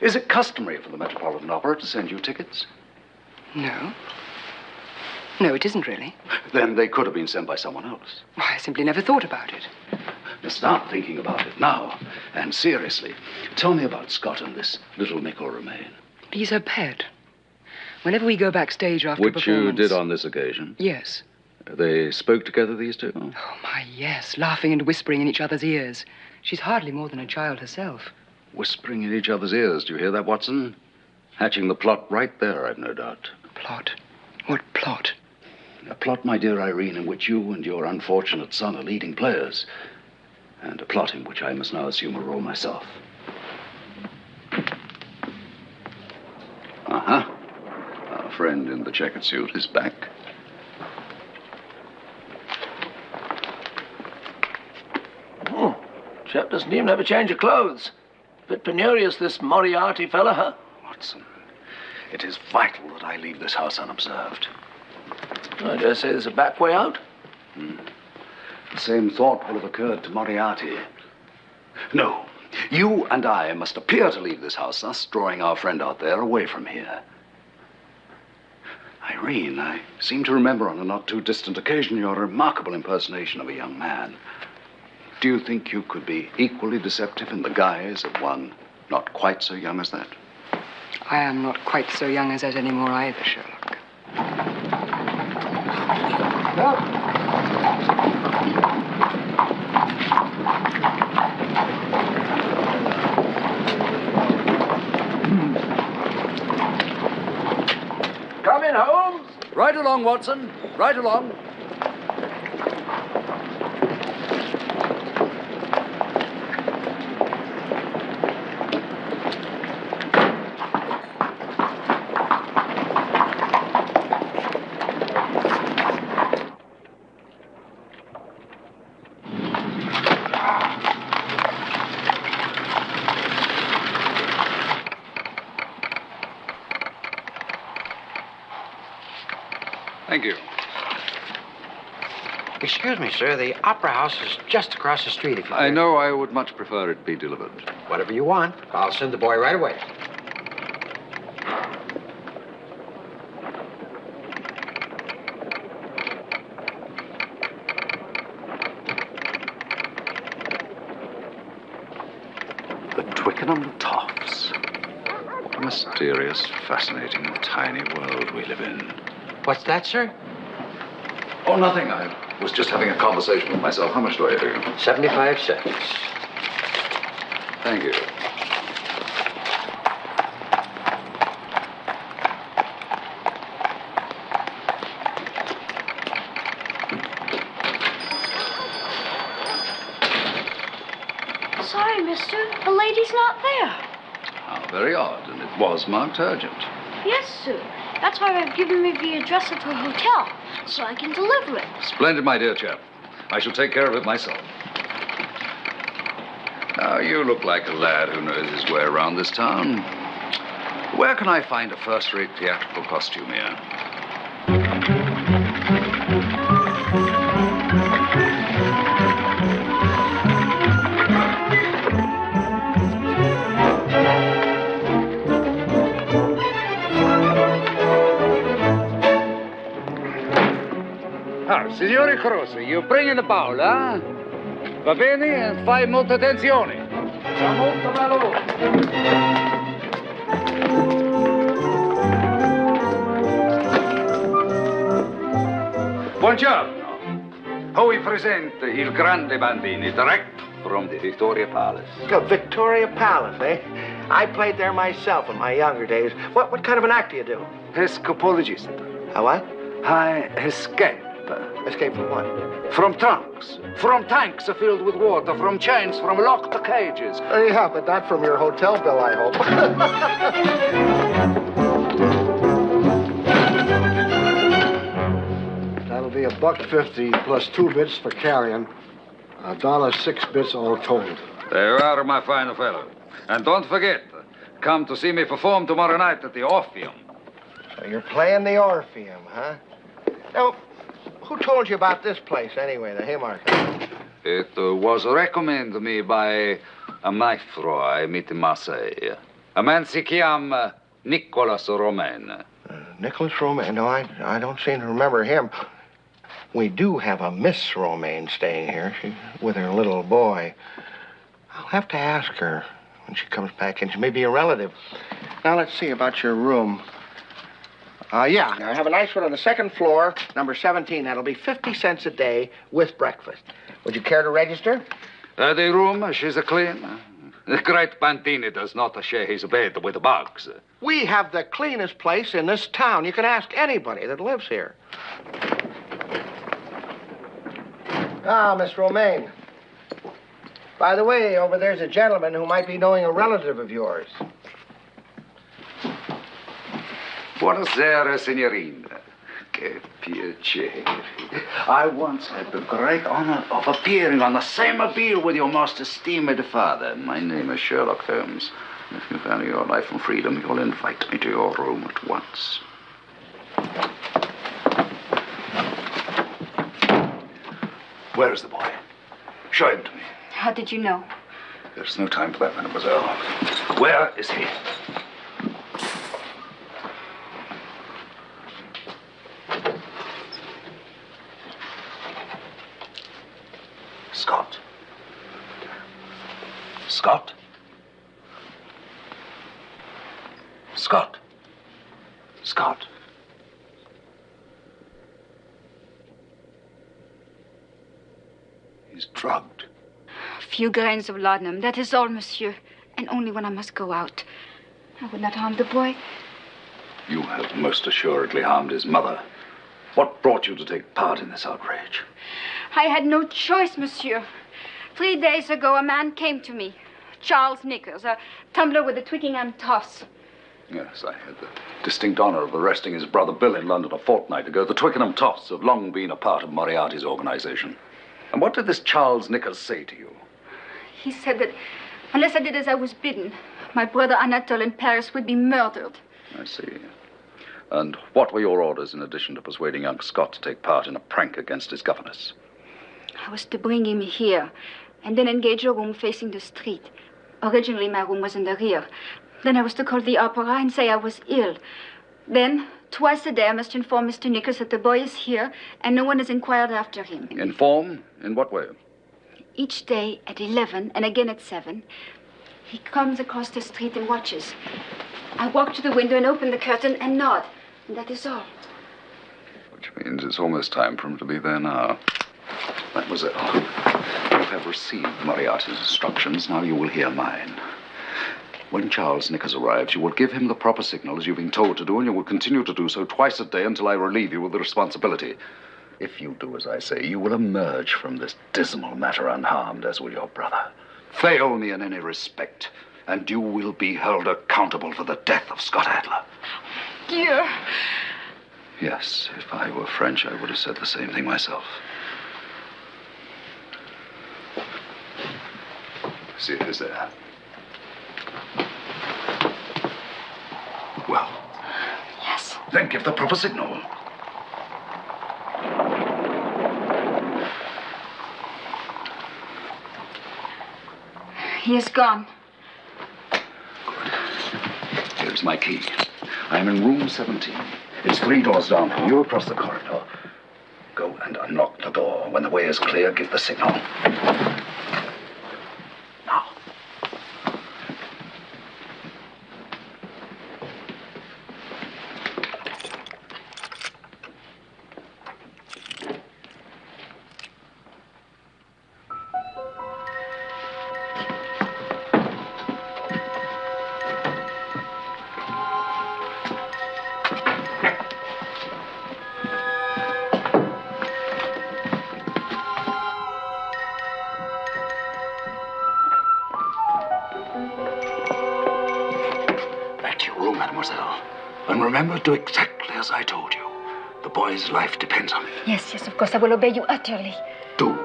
Is it customary for the Metropolitan Opera to send you tickets? No. No, it isn't really. Then they could have been sent by someone else. Why, I simply never thought about it. Now start thinking about it now. And seriously, tell me about Scott and this little Nicole Romaine. He's her pet. Whenever we go backstage after a Which you performance... did on this occasion? Yes. They spoke together, these two? Oh, my, yes. Laughing and whispering in each other's ears. She's hardly more than a child herself. Whispering in each other's ears. Do you hear that, Watson? Hatching the plot right there, I've no doubt. Plot? What plot? A plot, my dear Irene, in which you and your unfortunate son are leading players. And a plot in which I must now assume a role myself. Uh-huh. Our friend in the checkered suit is back. Oh, chap doesn't even have a change of clothes. Bit penurious, this Moriarty fella, huh? Watson, it is vital that I leave this house unobserved. I dare say there's a back way out. The same thought will have occurred to Moriarty. No, you and I must appear to leave this house, thus drawing our friend out there away from here. Irene, I seem to remember on a not too distant occasion your remarkable impersonation of a young man. Do you think you could be equally deceptive in the guise of one not quite so young as that? I am not quite so young as that anymore either, Sherlock. Come in, Holmes. Right along, Watson. Right along. Thank you. Excuse me, sir. The Opera House is just across the street. If you I know I would much prefer it be delivered. Whatever you want. I'll send the boy right away. The Twickenham Toffs. What a mysterious, fascinating, tiny world we live in. What's that, sir? Oh, nothing. I was just having a conversation with myself. How much do I owe you? 75 cents. Thank you. Sorry, mister. The lady's not there. How very odd, and it was marked urgent. Yes, sir. That's why they've given me the address of her hotel, so I can deliver it. Splendid, my dear chap. I shall take care of it myself. Now, you look like a lad who knows his way around this town. Where can I find a first-rate theatrical costume here? Signori Croce, you bring in the bowl, huh? Va bene? And fai molta attenzione. Fa molto valore. Buongiorno. Ho vi presento il grande Bandini, direct from the Victoria Palace. The Victoria Palace, eh? I played there myself in my younger days. What kind of an act do you do? Escapologist. A what? I escape. Escape from what? From trunks, from tanks filled with water, from chains, from locked cages. Yeah, but not from your hotel bill, I hope. be $1.50 plus 2 bits for carrying. $1.06 bits all told. There you are, my fine fellow. And don't forget, come to see me perform tomorrow night at the Orpheum. So you're playing the Orpheum, huh? Now, who told you about this place anyway, the Haymarket? It was recommended to me by a maestro I met in Marseille. A man si chiama Nicolas Romain. Nicholas Romain? No, I don't seem to remember him. We do have a Miss Romain staying here. She's with her little boy. I'll have to ask her when she comes back in. She may be a relative. Now, let's see about your room. Yeah, I have a nice one on the second floor, number 17. That'll be 50 cents a day with breakfast. Would you care to register? The room, she's clean. The great Pantini does not share his bed with bugs. We have the cleanest place in this town. You can ask anybody that lives here. Ah, Miss Romain. By the way, over there's a gentleman who might be knowing a relative of yours. Buonasera, signorina. Che piacere. I once had the great honor of appearing on the same bill with your most esteemed father. My name is Sherlock Holmes. If you value your life and freedom, you'll invite me to your room at once. Where is the boy? Show him to me. How did you know? There's no time for that, mademoiselle. Where is he? Scott. Scott? Scott. Scott. He's drugged. A few grains of laudanum, that is all, monsieur. And only when I must go out. I would not harm the boy. You have most assuredly harmed his mother. What brought you to take part in this outrage? I had no choice, monsieur. 3 days ago, a man came to me. Charles Nichols, a tumbler with the Twickenham toss. Yes, I had the distinct honor of arresting his brother Bill in London a fortnight ago. The Twickenham Toffs have long been a part of Moriarty's organization. And what did this Charles Nichols say to you? He said that unless I did as I was bidden, my brother Anatole in Paris would be murdered. I see. And what were your orders in addition to persuading young Scott to take part in a prank against his governess? I was to bring him here and then engage a room facing the street. Originally, my room was in the rear. Then I was to call the opera and say I was ill. Then, twice a day, I must inform Mr. Nichols that the boy is here and no one has inquired after him. Inform? In what way? Each day at 11 and again at 7, he comes across the street and watches. I walk to the window and open the curtain and nod. And that is all. Which means it's almost time for him to be there now. Mademoiselle, you have received Moriarty's instructions. Now you will hear mine. When Charles Nichols arrives, you will give him the proper signal as you've been told to do, and you will continue to do so twice a day until I relieve you of the responsibility. If you do as I say, you will emerge from this dismal matter unharmed, as will your brother. Fail me in any respect, and you will be held accountable for the death of Scott Adler. Dear. Yes, if I were French, I would have said the same thing myself. See, it is there. Well. Yes. Then give the proper signal. He is gone. Good. Here's my key. I'm in room 17. It's 3 doors down from you across the corridor. Go and unlock the door. When the way is clear, give the signal. Now. Mademoiselle. And remember, do exactly as I told you. The boy's life depends on it. Yes, yes, of course. I will obey you utterly. Do.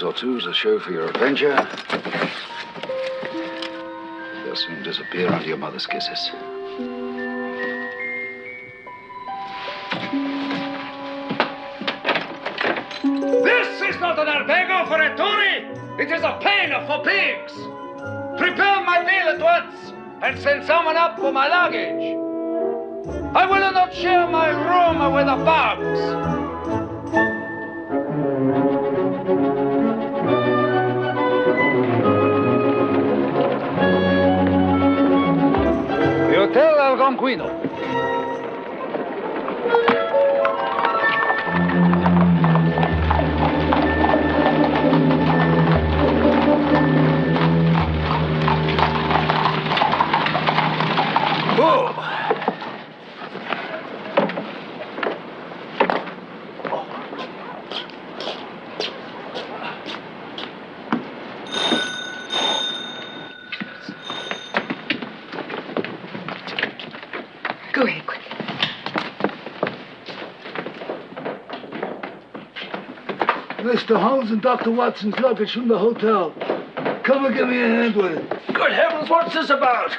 Or two to show for your adventure. They'll soon disappear under your mother's kisses. This is not an albergo for a touri. It is a pen for pigs. Prepare my meal at once and send someone up for my luggage. I will not share my room with the bugs. Hotel Algonquino. Oh. Go ahead, quick. Mr. Holmes and Dr. Watson's luggage from the hotel. Come and give me a hand with it. Good heavens, what's this about?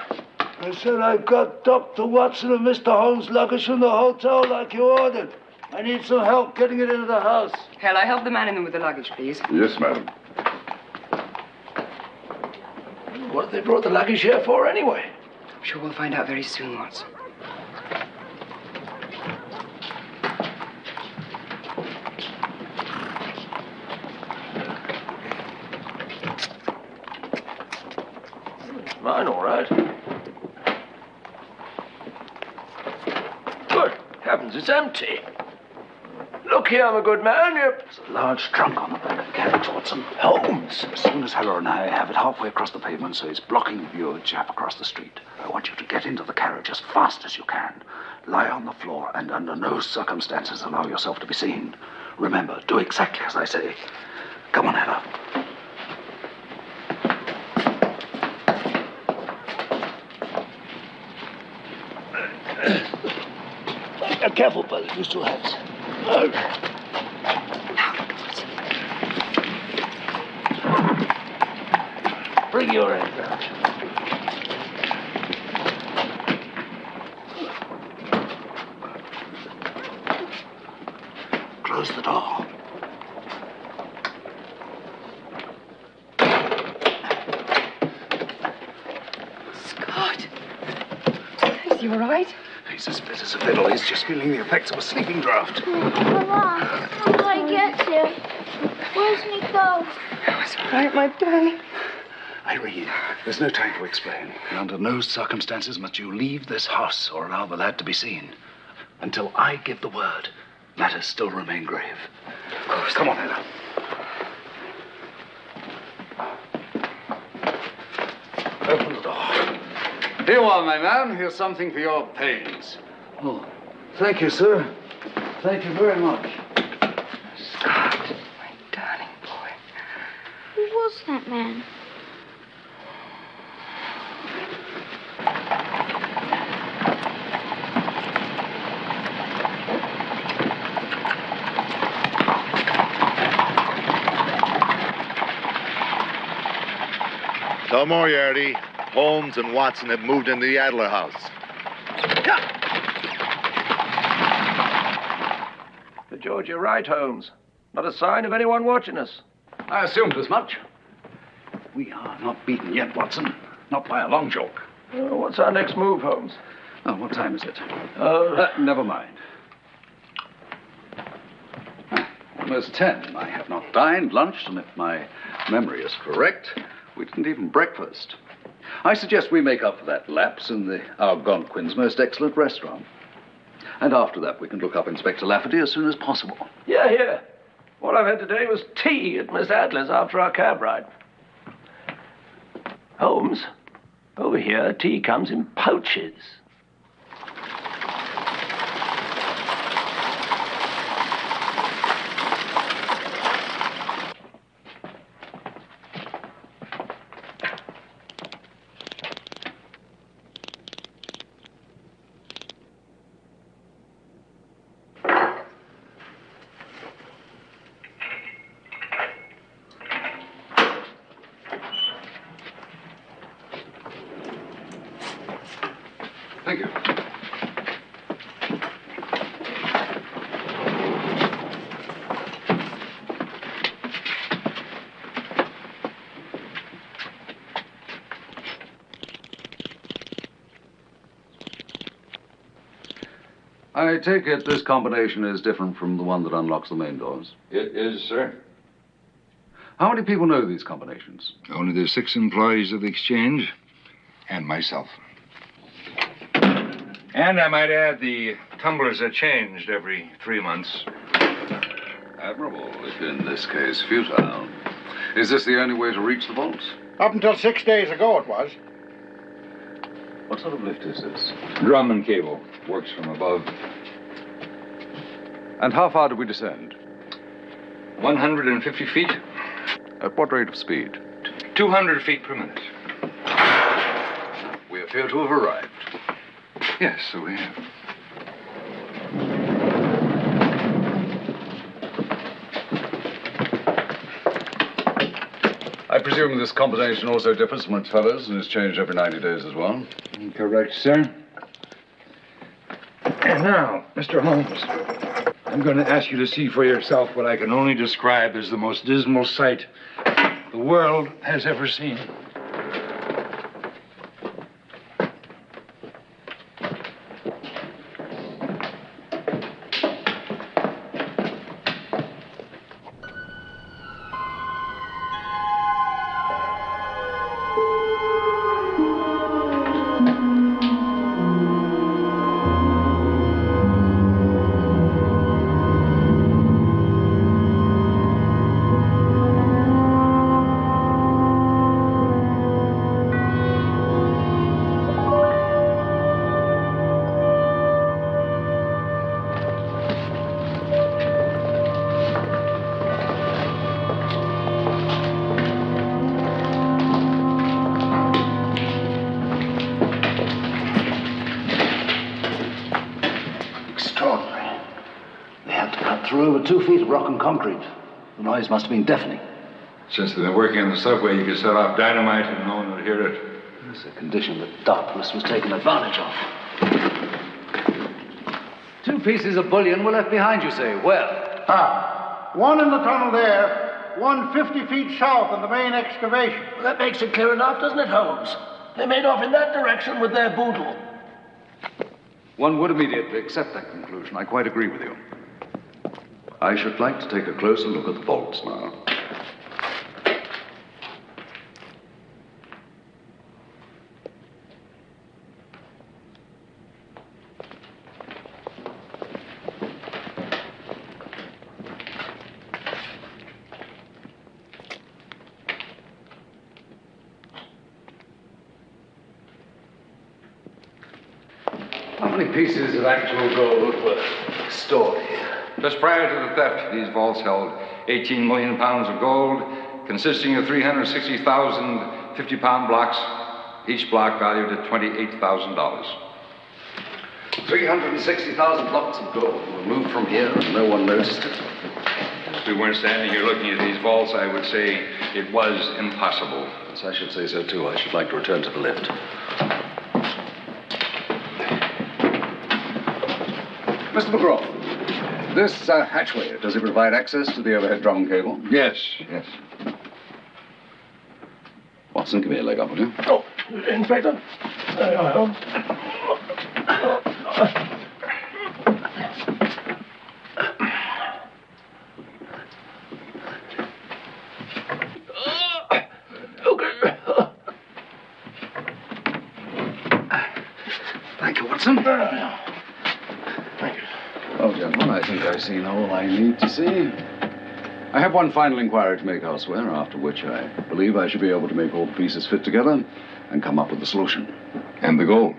I said I got Dr. Watson and Mr. Holmes' luggage from the hotel like you ordered. I need some help getting it into the house. Hell, I help the man in them with the luggage, please. Yes, madam. What have they brought the luggage here for, anyway? I'm sure we'll find out very soon, Watson. Mine, all right. Good heavens, it's empty. Look here, my good man, There's a large trunk on the back of the carriage, Watson. Holmes. As soon as Heller and I have it halfway across the pavement so it's blocking the view of the chap across the street, I want you to get into the carriage as fast as you can. Lie on the floor and under no circumstances allow yourself to be seen. Remember, do exactly as I say. Come on, Heller. Careful, buddy. Use two hands. Bring your hand out. Close the door. Scott. Is he all right? He's as fit as a fiddle. He's just feeling the effects of a sleeping draught. Mama, how do I get here? Where's Nico? It's all right, my darling. Irene, there's no time to explain. And under no circumstances must you leave this house or allow the lad to be seen. Until I give the word, matters still remain grave. Of course. Come on, Ella. Open the door. Here you are, my man. Here's something for your pains. Oh, thank you, sir. Thank you very much. Scott, my darling boy. Who was that man? Tell Moriarty, Holmes and Watson have moved into the Adler house. George, you're right, Holmes. Not a sign of anyone watching us. I assumed as much. We are not beaten yet, Watson. Not by a long chalk. What's our next move, Holmes? Oh, what time is it? Never Never mind. almost 10. I have not dined, lunched, and if my memory is correct, we didn't even breakfast. I suggest we make up for that lapse in the Algonquin's most excellent restaurant. And after that, we can look up Inspector Lafferty as soon as possible. Yeah, here. All I've had today was tea at Miss Adler's after our cab ride. Holmes, over here, tea comes in pouches. Thank you. I take it this combination is different from the one that unlocks the main doors? It is, sir. How many people know these combinations? Only the 6 employees of the exchange and myself. And I might add, the tumblers are changed every 3 months. Admirable, if in this case futile. Is this the only way to reach the vaults? Up until 6 days ago, it was. What sort of lift is this? Drum and cable. Works from above. And how far do we descend? 150 feet. At what rate of speed? 200 feet per minute. We appear to have arrived. Yes, so we have. I presume this combination also differs from its fellows and is changed every 90 days as well? Correct, sir. And now, Mr. Holmes, I'm going to ask you to see for yourself what I can only describe as the most dismal sight the world has ever seen. Through over 2 feet of rock and concrete. The noise must have been deafening. Since they've been working on the subway, you could set off dynamite and no one would hear it. It's a condition that darkness was taken advantage of. 2 pieces of bullion were left behind, you say. Where? One in the tunnel there, one 50 feet south of the main excavation. Well, that makes it clear enough, doesn't it, Holmes? They made off in that direction with their boodle. One would immediately accept that conclusion. I quite agree with you. I should like to take a closer look at the vaults now. How many pieces of actual gold were stored here? Just prior to the theft, these vaults held 18 million pounds of gold, consisting of 360,000 50-pound blocks, each block valued at $28,000. 360,000 blocks of gold were moved from here and no one noticed it. If we weren't standing here looking at these vaults, I would say it was impossible. Yes, I should say so too. I should like to return to the lift. Mr. McGraw. This hatchway, does it provide access to the overhead drum cable? Yes, yes. Watson, give me a leg up, will you? Oh, Inspector. Thank you, Watson. Thank you. Well, gentlemen, I think I've seen all I need to see. I have one final inquiry to make elsewhere, after which I believe I should be able to make all the pieces fit together and come up with a solution. And the gold?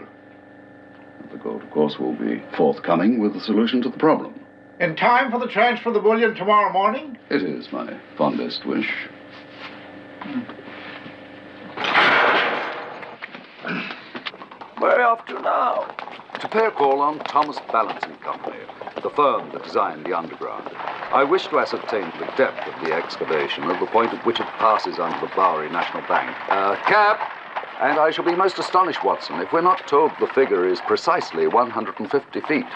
The gold, of course, will be forthcoming with the solution to the problem. In time for the transfer of the bullion tomorrow morning? It is my fondest wish. Where are you off to now? To pay a call on Thomas Balancing Company, the firm that designed the underground. I wish to ascertain the depth of the excavation at the point at which it passes under the Bowery National Bank. Cab! And I shall be most astonished, Watson, if we're not told the figure is precisely 150 feet.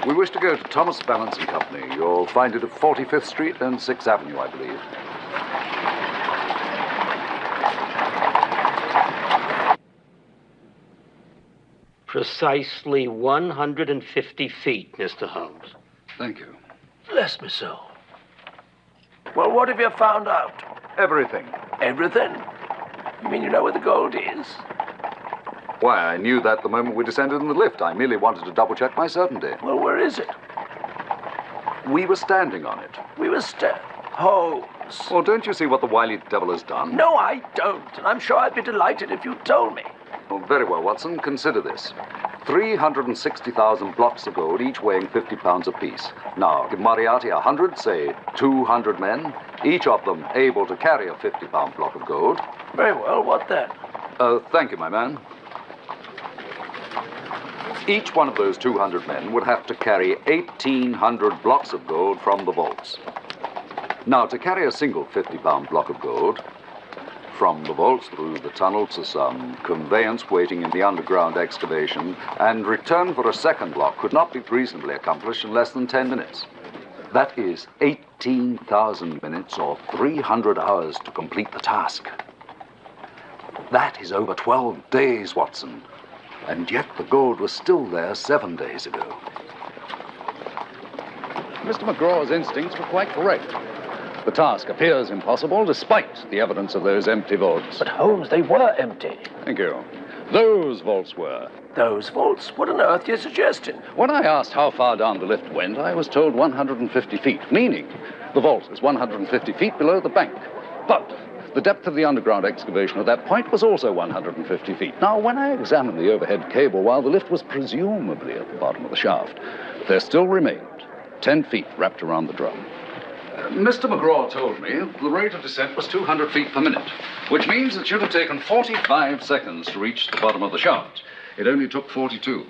We wish to go to Thomas Balancing Company. You'll find it at 45th Street and 6th Avenue, I believe. Precisely 150 feet, Mr. Holmes. Thank you. Bless me so. Well, what have you found out? Everything. Everything? You mean you know where the gold is? Why, I knew that the moment we descended in the lift. I merely wanted to double-check my certainty. Well, where is it? We were standing on it. We were Holmes. Well, don't you see what the wily devil has done? No, I don't. And I'm sure I'd be delighted if you told me. Well, very well, Watson. Consider this. 360,000 blocks of gold, each weighing 50 pounds apiece. Now, give Moriarty 100, say 200 men, each of them able to carry a 50-pound block of gold. Very well, what then? Thank you, my man. Each one of those 200 men would have to carry 1,800 blocks of gold from the vaults. Now, to carry a single 50-pound block of gold from the vaults through the tunnel to some conveyance waiting in the underground excavation and return for a second block could not be reasonably accomplished in less than 10 minutes. That is 18,000 minutes or 300 hours to complete the task. That is over 12 days, Watson. And yet the gold was still there 7 days ago. Mr. McGraw's instincts were quite correct. The task appears impossible despite the evidence of those empty vaults. But, Holmes, they were empty. Thank you. Those vaults were. Those vaults? What on earth are you suggesting? When I asked how far down the lift went, I was told 150 feet, meaning the vault is 150 feet below the bank. But the depth of the underground excavation at that point was also 150 feet. Now, when I examined the overhead cable, while the lift was presumably at the bottom of the shaft, there still remained 10 feet wrapped around the drum. Mr. McGraw told me the rate of descent was 200 feet per minute, which means it should have taken 45 seconds to reach the bottom of the shaft. It only took 42.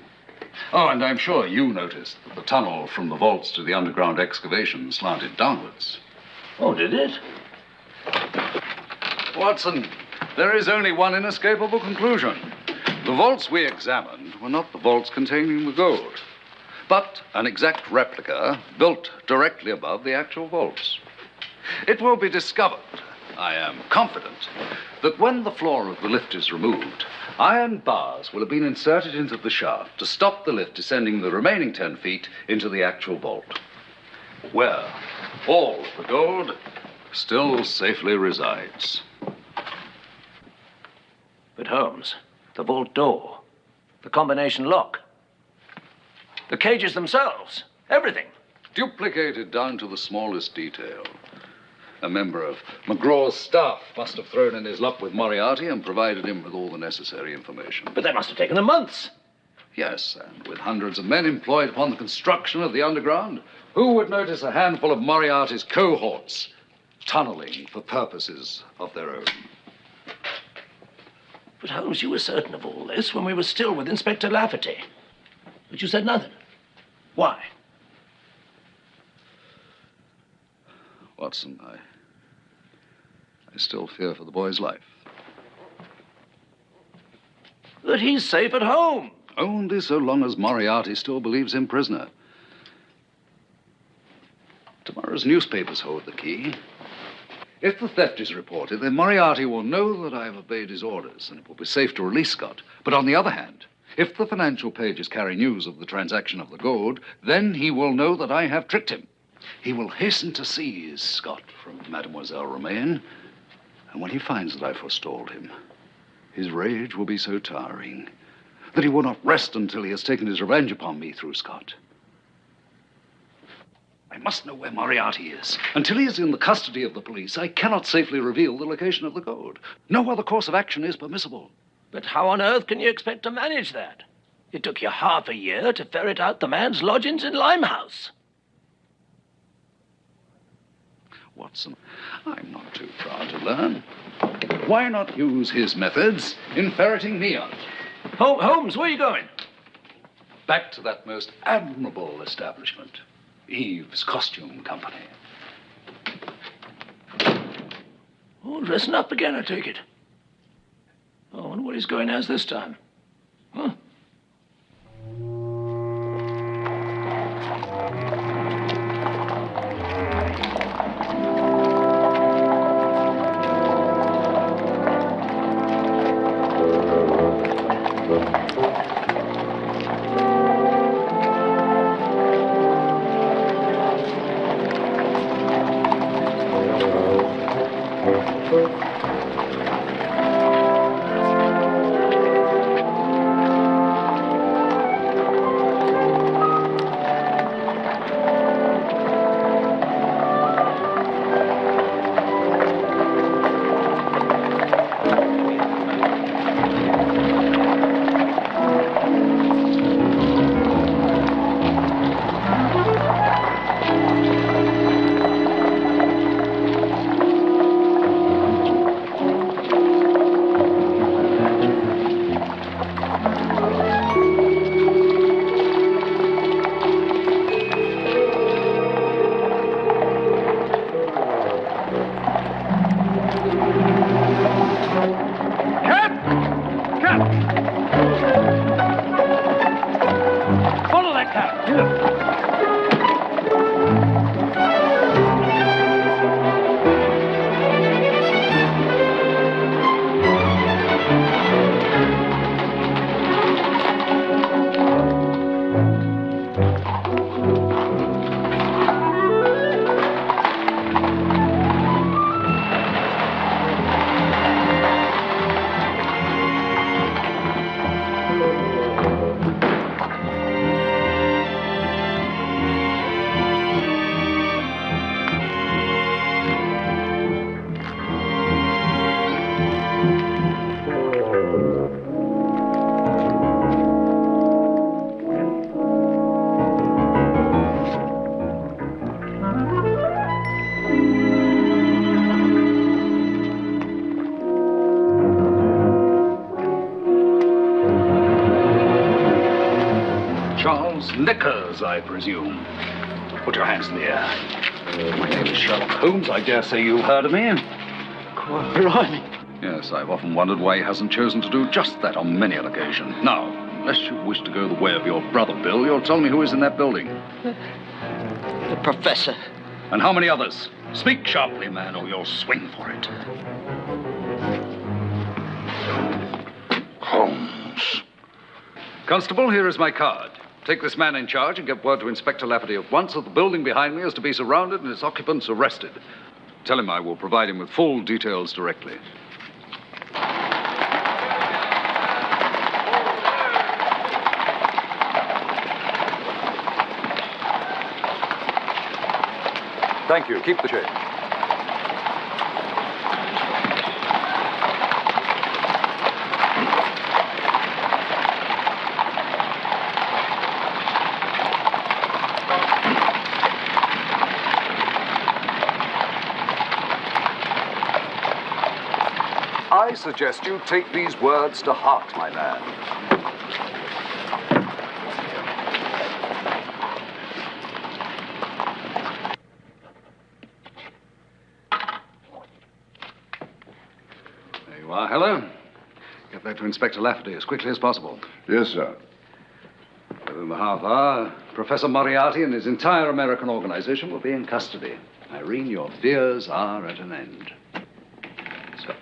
Oh, and I'm sure you noticed that the tunnel from the vaults to the underground excavation slanted downwards. Oh, did it? Watson, there is only one inescapable conclusion. The vaults we examined were not the vaults containing the gold, but an exact replica built directly above the actual vaults. It will be discovered, I am confident, that when the floor of the lift is removed, iron bars will have been inserted into the shaft to stop the lift descending the remaining 10 feet into the actual vault, where all of the gold still safely resides. But, Holmes, the vault door, the combination lock, the cages themselves, everything. Duplicated down to the smallest detail. A member of McGraw's staff must have thrown in his luck with Moriarty and provided him with all the necessary information. But that must have taken them months. Yes, and with hundreds of men employed upon the construction of the underground, who would notice a handful of Moriarty's cohorts tunneling for purposes of their own? But, Holmes, you were certain of all this when we were still with Inspector Lafferty. But you said nothing. Why? Watson, I still fear for the boy's life. That he's safe at home. Only so long as Moriarty still believes him prisoner. Tomorrow's newspapers hold the key. If the theft is reported, then Moriarty will know that I have obeyed his orders, and it will be safe to release Scott. But on the other hand, if the financial pages carry news of the transaction of the gold, then he will know that I have tricked him. He will hasten to seize Scott from Mademoiselle Romaine, and when he finds that I forestalled him, his rage will be so towering that he will not rest until he has taken his revenge upon me through Scott. I must know where Moriarty is. Until he is in the custody of the police, I cannot safely reveal the location of the gold. No other course of action is permissible. But how on earth can you expect to manage that? It took you half a year to ferret out the man's lodgings in Limehouse. Watson, I'm not too proud to learn. Why not use his methods in ferreting me out? Holmes, where are you going? Back to that most admirable establishment, Eve's Costume Company. Oh, dressing up again, I take it. Oh, I wonder what he's going as this time. Huh? Knickers, I presume. Put your hands in the air. My name is Sherlock Holmes. I dare say you've heard of me. Quite blimey. Yes, I've often wondered why he hasn't chosen to do just that on many an occasion. Now, unless you wish to go the way of your brother Bill, you'll tell me who is in that building. The professor. And how many others? Speak sharply, man, or you'll swing for it. Holmes. Constable, here is my card. Take this man in charge and get word to Inspector Lafferty at once that the building behind me is to be surrounded and its occupants arrested. Tell him I will provide him with full details directly. Thank you. Keep the change. I suggest you take these words to heart, my man. There you are, Heller. Get that to Inspector Lafferty as quickly as possible. Yes, sir. Within the half hour, Professor Moriarty and his entire American organization will be in custody. Irene, your fears are at an end. So.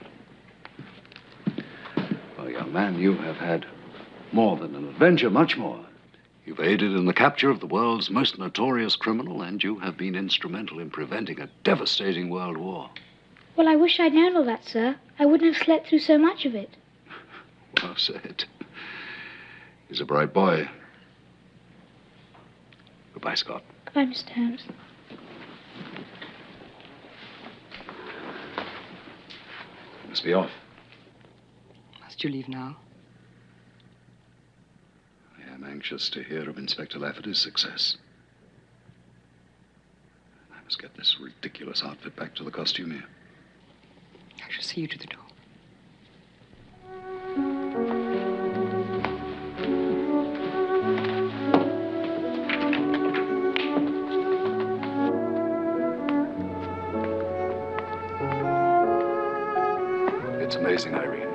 Well, young man, you have had more than an adventure, much more. You've aided in the capture of the world's most notorious criminal, and you have been instrumental in preventing a devastating world war. Well, I wish I'd known all that, sir. I wouldn't have slept through so much of it. Well said. He's a bright boy. Goodbye, Scott. Goodbye, Mr. Holmes. Must be off. Must you leave now? I am anxious to hear of Inspector Lafferty's success. I must get this ridiculous outfit back to the costumier. I shall see you to the door. It's amazing, Irene.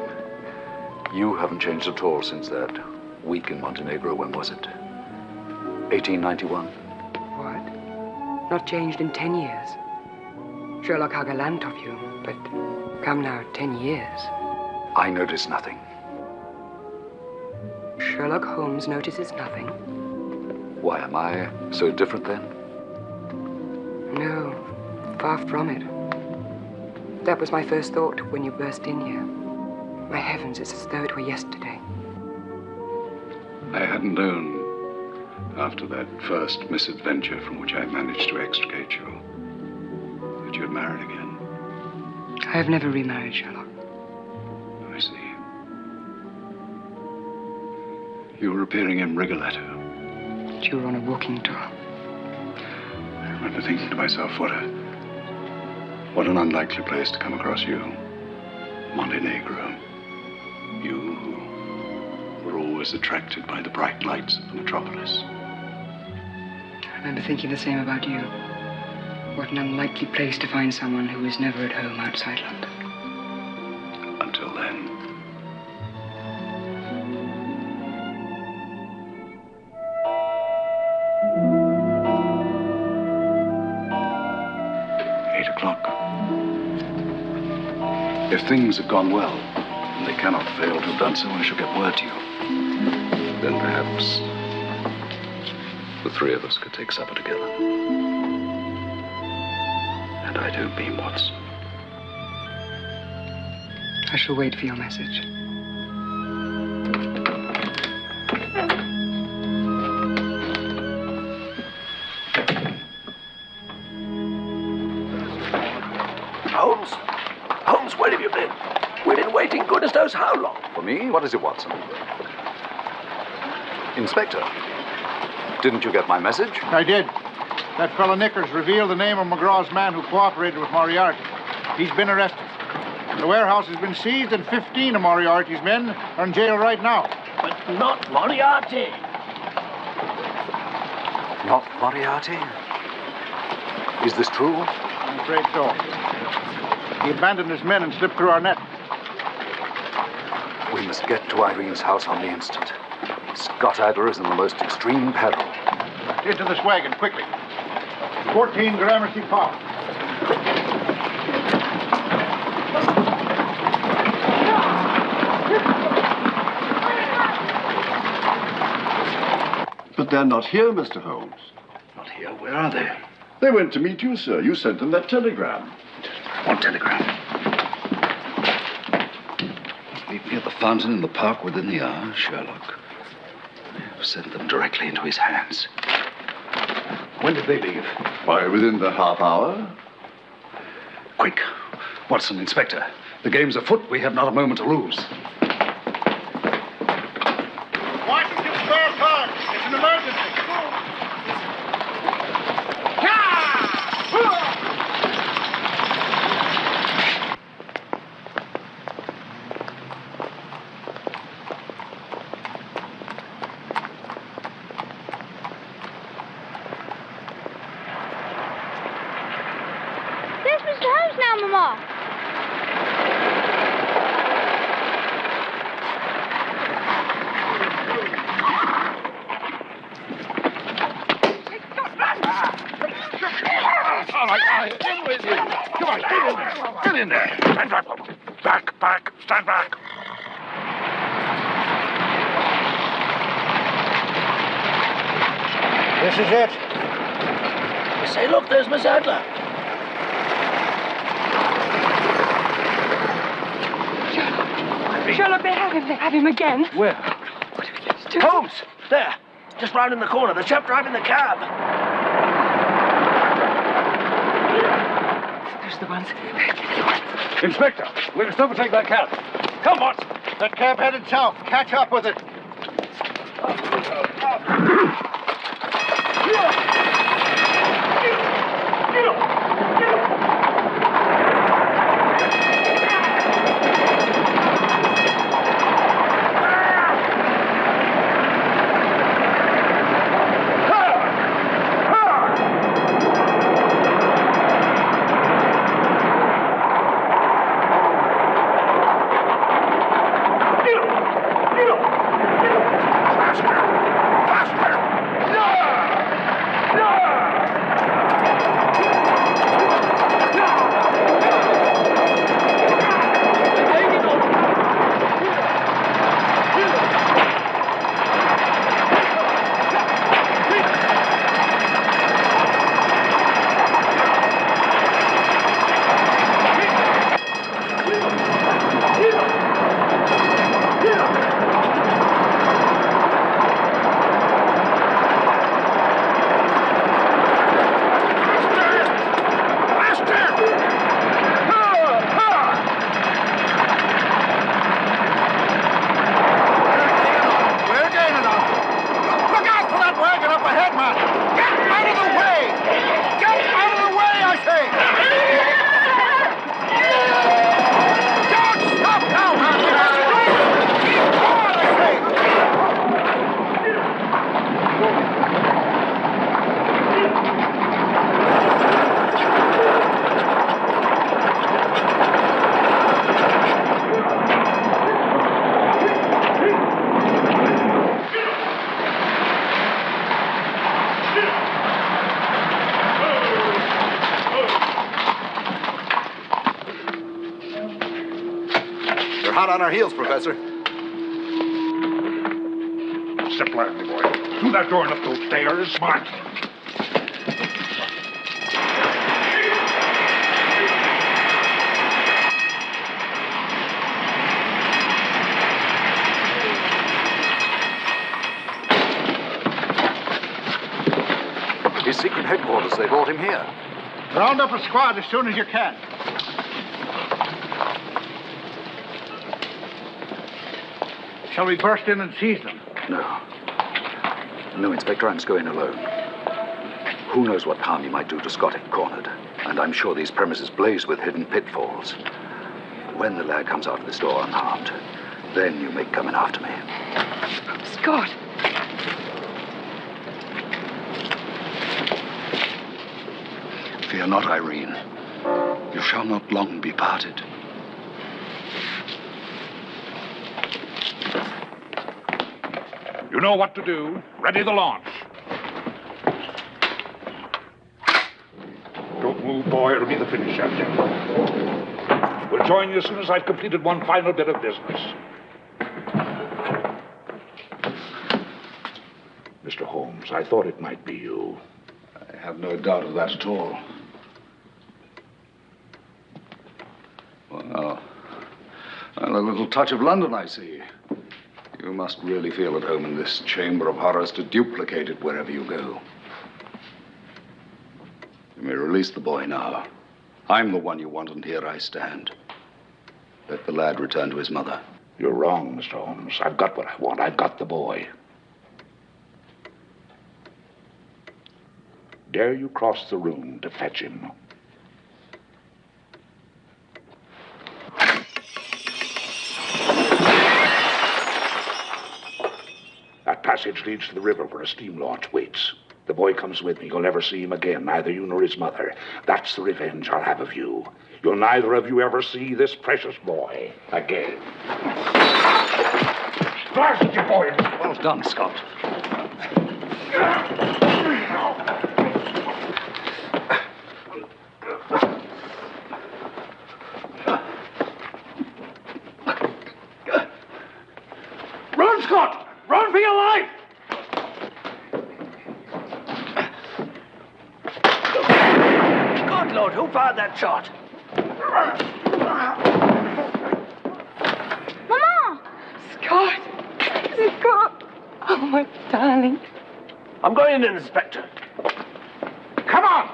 You haven't changed at all since that week in Montenegro. When was it? 1891. What? Not changed in 10 years. Sherlock, how gallant of you. But come now, 10 years. I notice nothing. Sherlock Holmes notices nothing? Why, am I so different then? No, far from it. That was my first thought when you burst in here. My heavens, it's as though it were yesterday. I hadn't known, after that first misadventure from which I managed to extricate you, that you had married again. I have never remarried, Sherlock. I see. You were appearing in Rigoletto. You were on a walking tour. I remember thinking to myself, what an unlikely place to come across you. Montenegro. You who were always attracted by the bright lights of the metropolis. I remember thinking the same about you. What an unlikely place to find someone who was never at home outside London. Until then. If things have gone well, and they cannot fail to have done so, I shall get word to you. Then perhaps the three of us could take supper together. And I don't mean Watson. I shall wait for your message. Holmes, where have you been? We've been waiting goodness knows how long. For me? What is it, Watson? Inspector, didn't you get my message? I did. That fellow Nickers revealed the name of McGraw's man who cooperated with Moriarty. He's been arrested. The warehouse has been seized and 15 of Moriarty's men are in jail right now. But not Moriarty. Not Moriarty? Is this true? I'm afraid so. He abandoned his men and slipped through our net. We must get to Irene's house on the instant. Scott Adler is in the most extreme peril. Into this wagon, quickly. 14 Gramercy Pop. But they're not here, Mr. Holmes. Not here? Where are they? They went to meet you, sir. You sent them that telegram. What telegram? Meet me at the fountain in the park within the hour, Sherlock. I've sent them directly into his hands. When did they leave? Why, within the half hour. Quick. Watson, Inspector. The game's afoot. We have not a moment to lose. Washington Square Park. It's an emergency. Mama. All right, in with you. Come on, get in there. Get in there. Stand back. Back. Stand back. This is it. Say, look, there's Miss Adler. Sherlock, they have him again. Where? What are we going to Holmes! There! Just round in the corner. The chap driving the cab. There's the ones. Inspector, we must overtake that cab. Come, Watson. That cab headed south. Catch up with it. Hot on our heels, Professor. Step lively, boy. Through that door and up those stairs. Smart. His secret headquarters. They brought him here. Round up a squad as soon as you can. Shall we burst in and seize them? No. No, Inspector, I must go in alone. Who knows what harm he might do to Scott if cornered? And I'm sure these premises blaze with hidden pitfalls. When the lad comes out of this door unharmed, then you may come in after me. Scott! Fear not, Irene. You shall not long be parted. You know what to do. Ready the launch. Don't move, boy. It'll be the finish subject. We'll join you as soon as I've completed one final bit of business. Mr. Holmes, I thought it might be you. I have no doubt of that at all. Well, a little touch of London, I see. You must really feel at home in this chamber of horrors to duplicate it wherever you go. You may release the boy now. I'm the one you want, and here I stand. Let the lad return to his mother. You're wrong, Mr. Holmes. I've got what I want. I've got the boy. Dare you cross the room to fetch him? That passage leads to the river where a steam launch waits. The boy comes with me. You'll never see him again, neither you nor his mother. That's the revenge I'll have of you. You'll neither of you ever see this precious boy again. Blast you, boy! Well done, Scott. Run, Scott! Run for your life! Good Lord, who fired that shot? Mama! Scott! Scott! Oh, my darling. I'm going in, Inspector. Come on!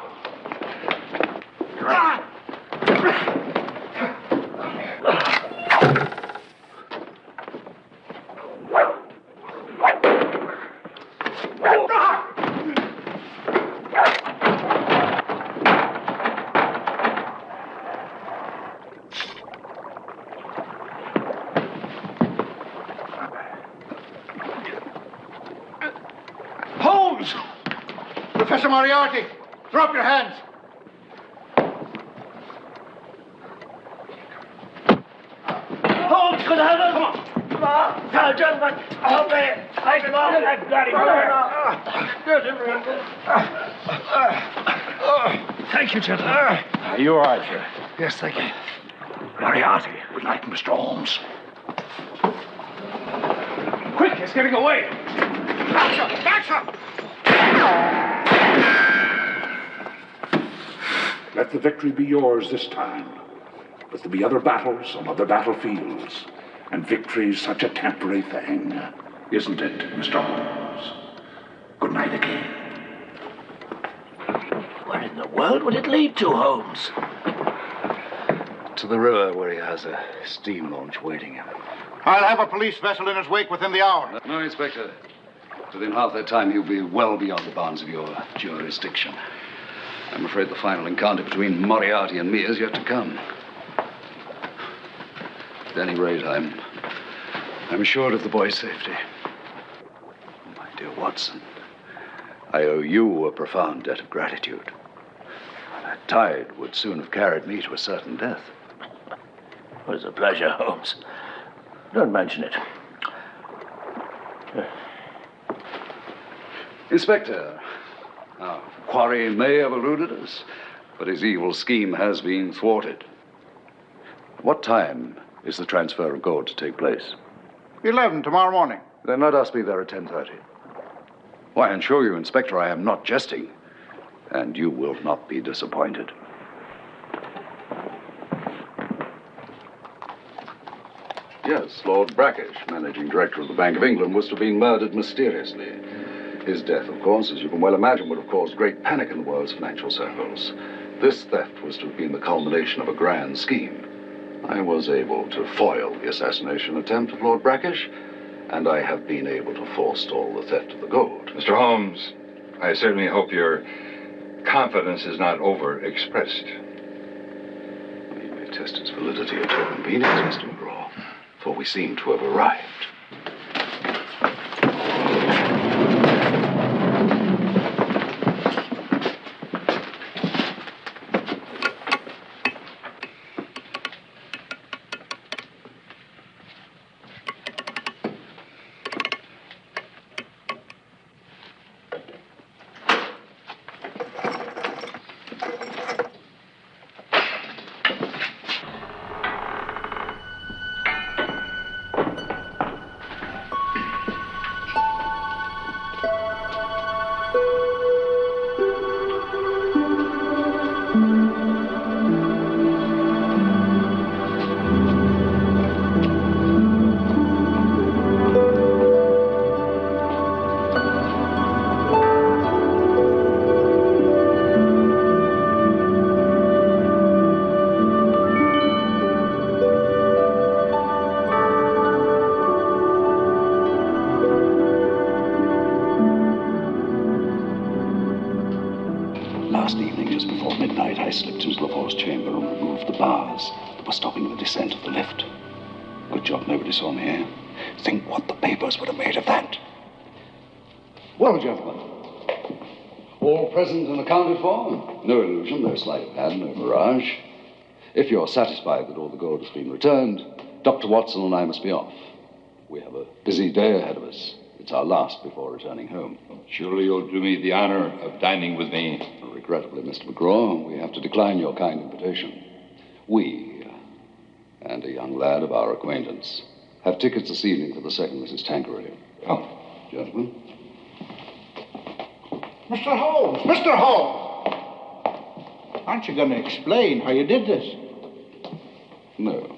Holmes! Professor Moriarty, throw up your hands. Holmes, good heavens! Come on. Come on. Now, gentlemen, help me. I can off that bloody Thank you, gentlemen. Are you all right, sir? Yes, thank you. Moriarty, good night, Mr. Holmes. Quick, he's getting away. Let the victory be yours this time. But there be other battles on other battlefields, and victory's such a temporary thing, isn't it, Mr. Holmes? Good night again. Where in the world would it lead to, Holmes? To the river where he has a steam launch waiting him. I'll have a police vessel in his wake within the hour. No, Inspector. Within half that time, he'll be well beyond the bounds of your jurisdiction. I'm afraid the final encounter between Moriarty and me is yet to come. At any rate, I'm assured of the boy's safety. My dear Watson, I owe you a profound debt of gratitude. That tide would soon have carried me to a certain death. It was a pleasure, Holmes. Don't mention it. Inspector, our quarry may have eluded us, but his evil scheme has been thwarted. What time is the transfer of gold to take place? 11 tomorrow morning. Then let us be there at 10:30. Why, I assure you, Inspector, I am not jesting, and you will not be disappointed. Yes, Lord Brackish, Managing Director of the Bank of England, was to have been murdered mysteriously. His death, of course, as you can well imagine, would have caused great panic in the world's financial circles. This theft was to have been the culmination of a grand scheme. I was able to foil the assassination attempt of Lord Brackish, and I have been able to forestall the theft of the gold. Mr. Holmes, I certainly hope your confidence is not overexpressed. We may test its validity at your convenience, Mr. McGraw, for we seem to have arrived. Last evening, just before midnight, I slipped into Lafort's chamber and removed the bars that were stopping the descent of the lift. Good job nobody saw me here. Think what the papers would have made of that. Well, gentlemen, all present and accounted for. No illusion, no sleight of hand, no mirage. If you're satisfied that all the gold has been returned, Dr. Watson and I must be off. We have a busy day ahead of us. It's our last before returning home. Surely you'll do me the honor of dining with me. Regrettably, Mr. McGraw, we have to decline your kind invitation. We, and a young lad of our acquaintance, have tickets this evening for the second Mrs. Tanqueray. Oh, gentlemen. Mr. Holmes! Mr. Holmes! Aren't you going to explain how you did this? No.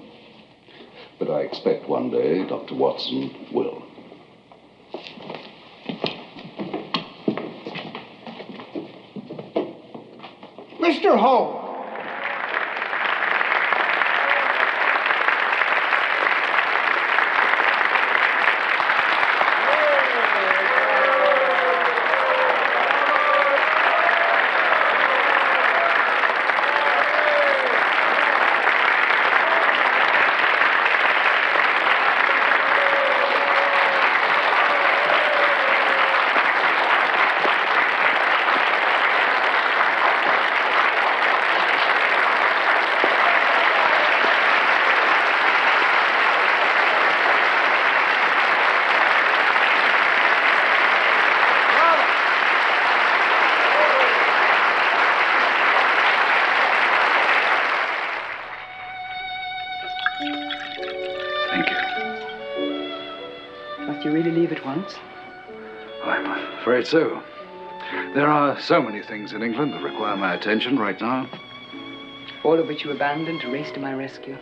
But I expect one day Dr. Watson will. Mr. Holmes. I'm afraid so. There are so many things in England that require my attention right now. All of which you abandoned to race to my rescue.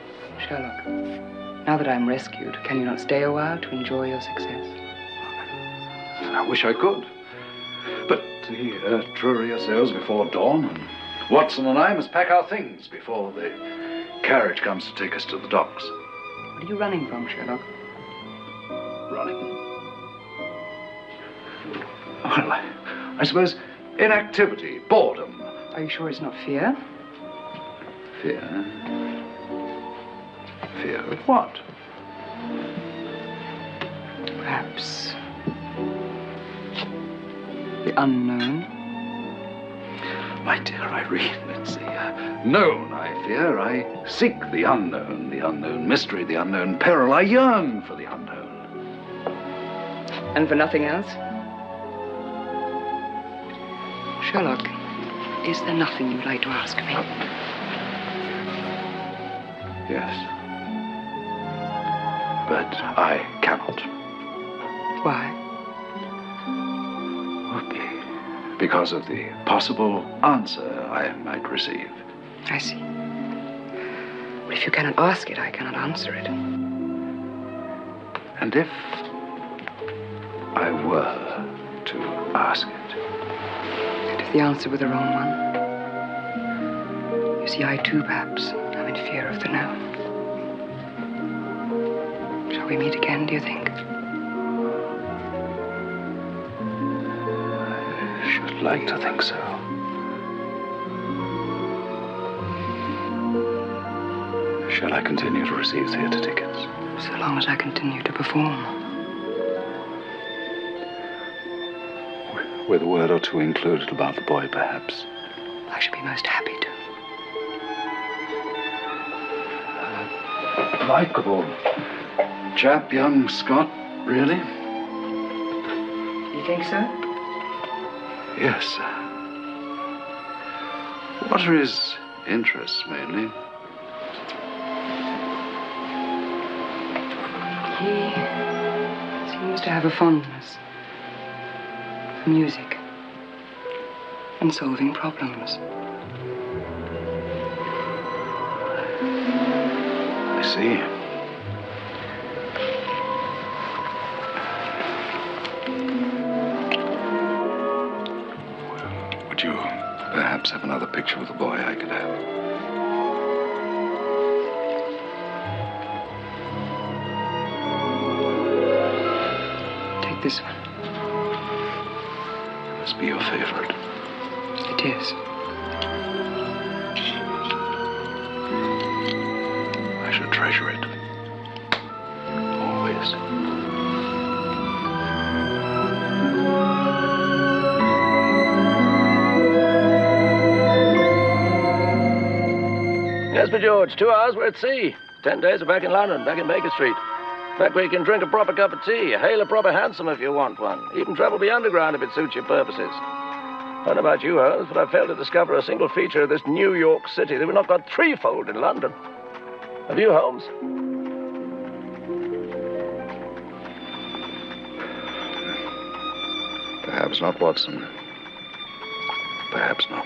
Sherlock, now that I'm rescued, can you not stay a while to enjoy your success? I wish I could. But the Etruria sails before dawn, and Watson and I must pack our things before the carriage comes to take us to the docks. What are you running from, Sherlock? Running? Well, I suppose inactivity, boredom. Are you sure it's not fear? Fear? Fear of what? Perhaps the unknown. My dear Irene, it's the known I fear. I seek the unknown mystery, the unknown peril. I yearn for the unknown. And for nothing else? Sherlock, is there nothing you'd like to ask me? Yes. But I cannot. Why? Because of the possible answer I might receive. I see. But if you cannot ask it, I cannot answer it. And if I were to ask it? And if the answer were the wrong one? You see, I too, perhaps, am in fear of the known. Shall we meet again, do you think? I should like to think so. Shall I continue to receive theatre tickets? So long as I continue to perform. With a word or two included about the boy, perhaps. I should be most happy to. Likeable chap, young Scott, really? You think so? Yes. What are his interests, mainly? He seems to have a fondness for music and solving problems. I see. Would you perhaps have another picture of the boy I could have? Take this one. It must be your favorite. It is. I should treasure it. Always. Yes, but George, 2 hours, we're at sea. 10 days, we're back in London, back in Baker Street. In fact, we can drink a proper cup of tea, hail a proper hansom if you want one. Even travel the underground if it suits your purposes. I don't know about you, Holmes, but I've failed to discover a single feature of this New York City that we've not got threefold in London. Have you, Holmes? Perhaps not, Watson. Perhaps not.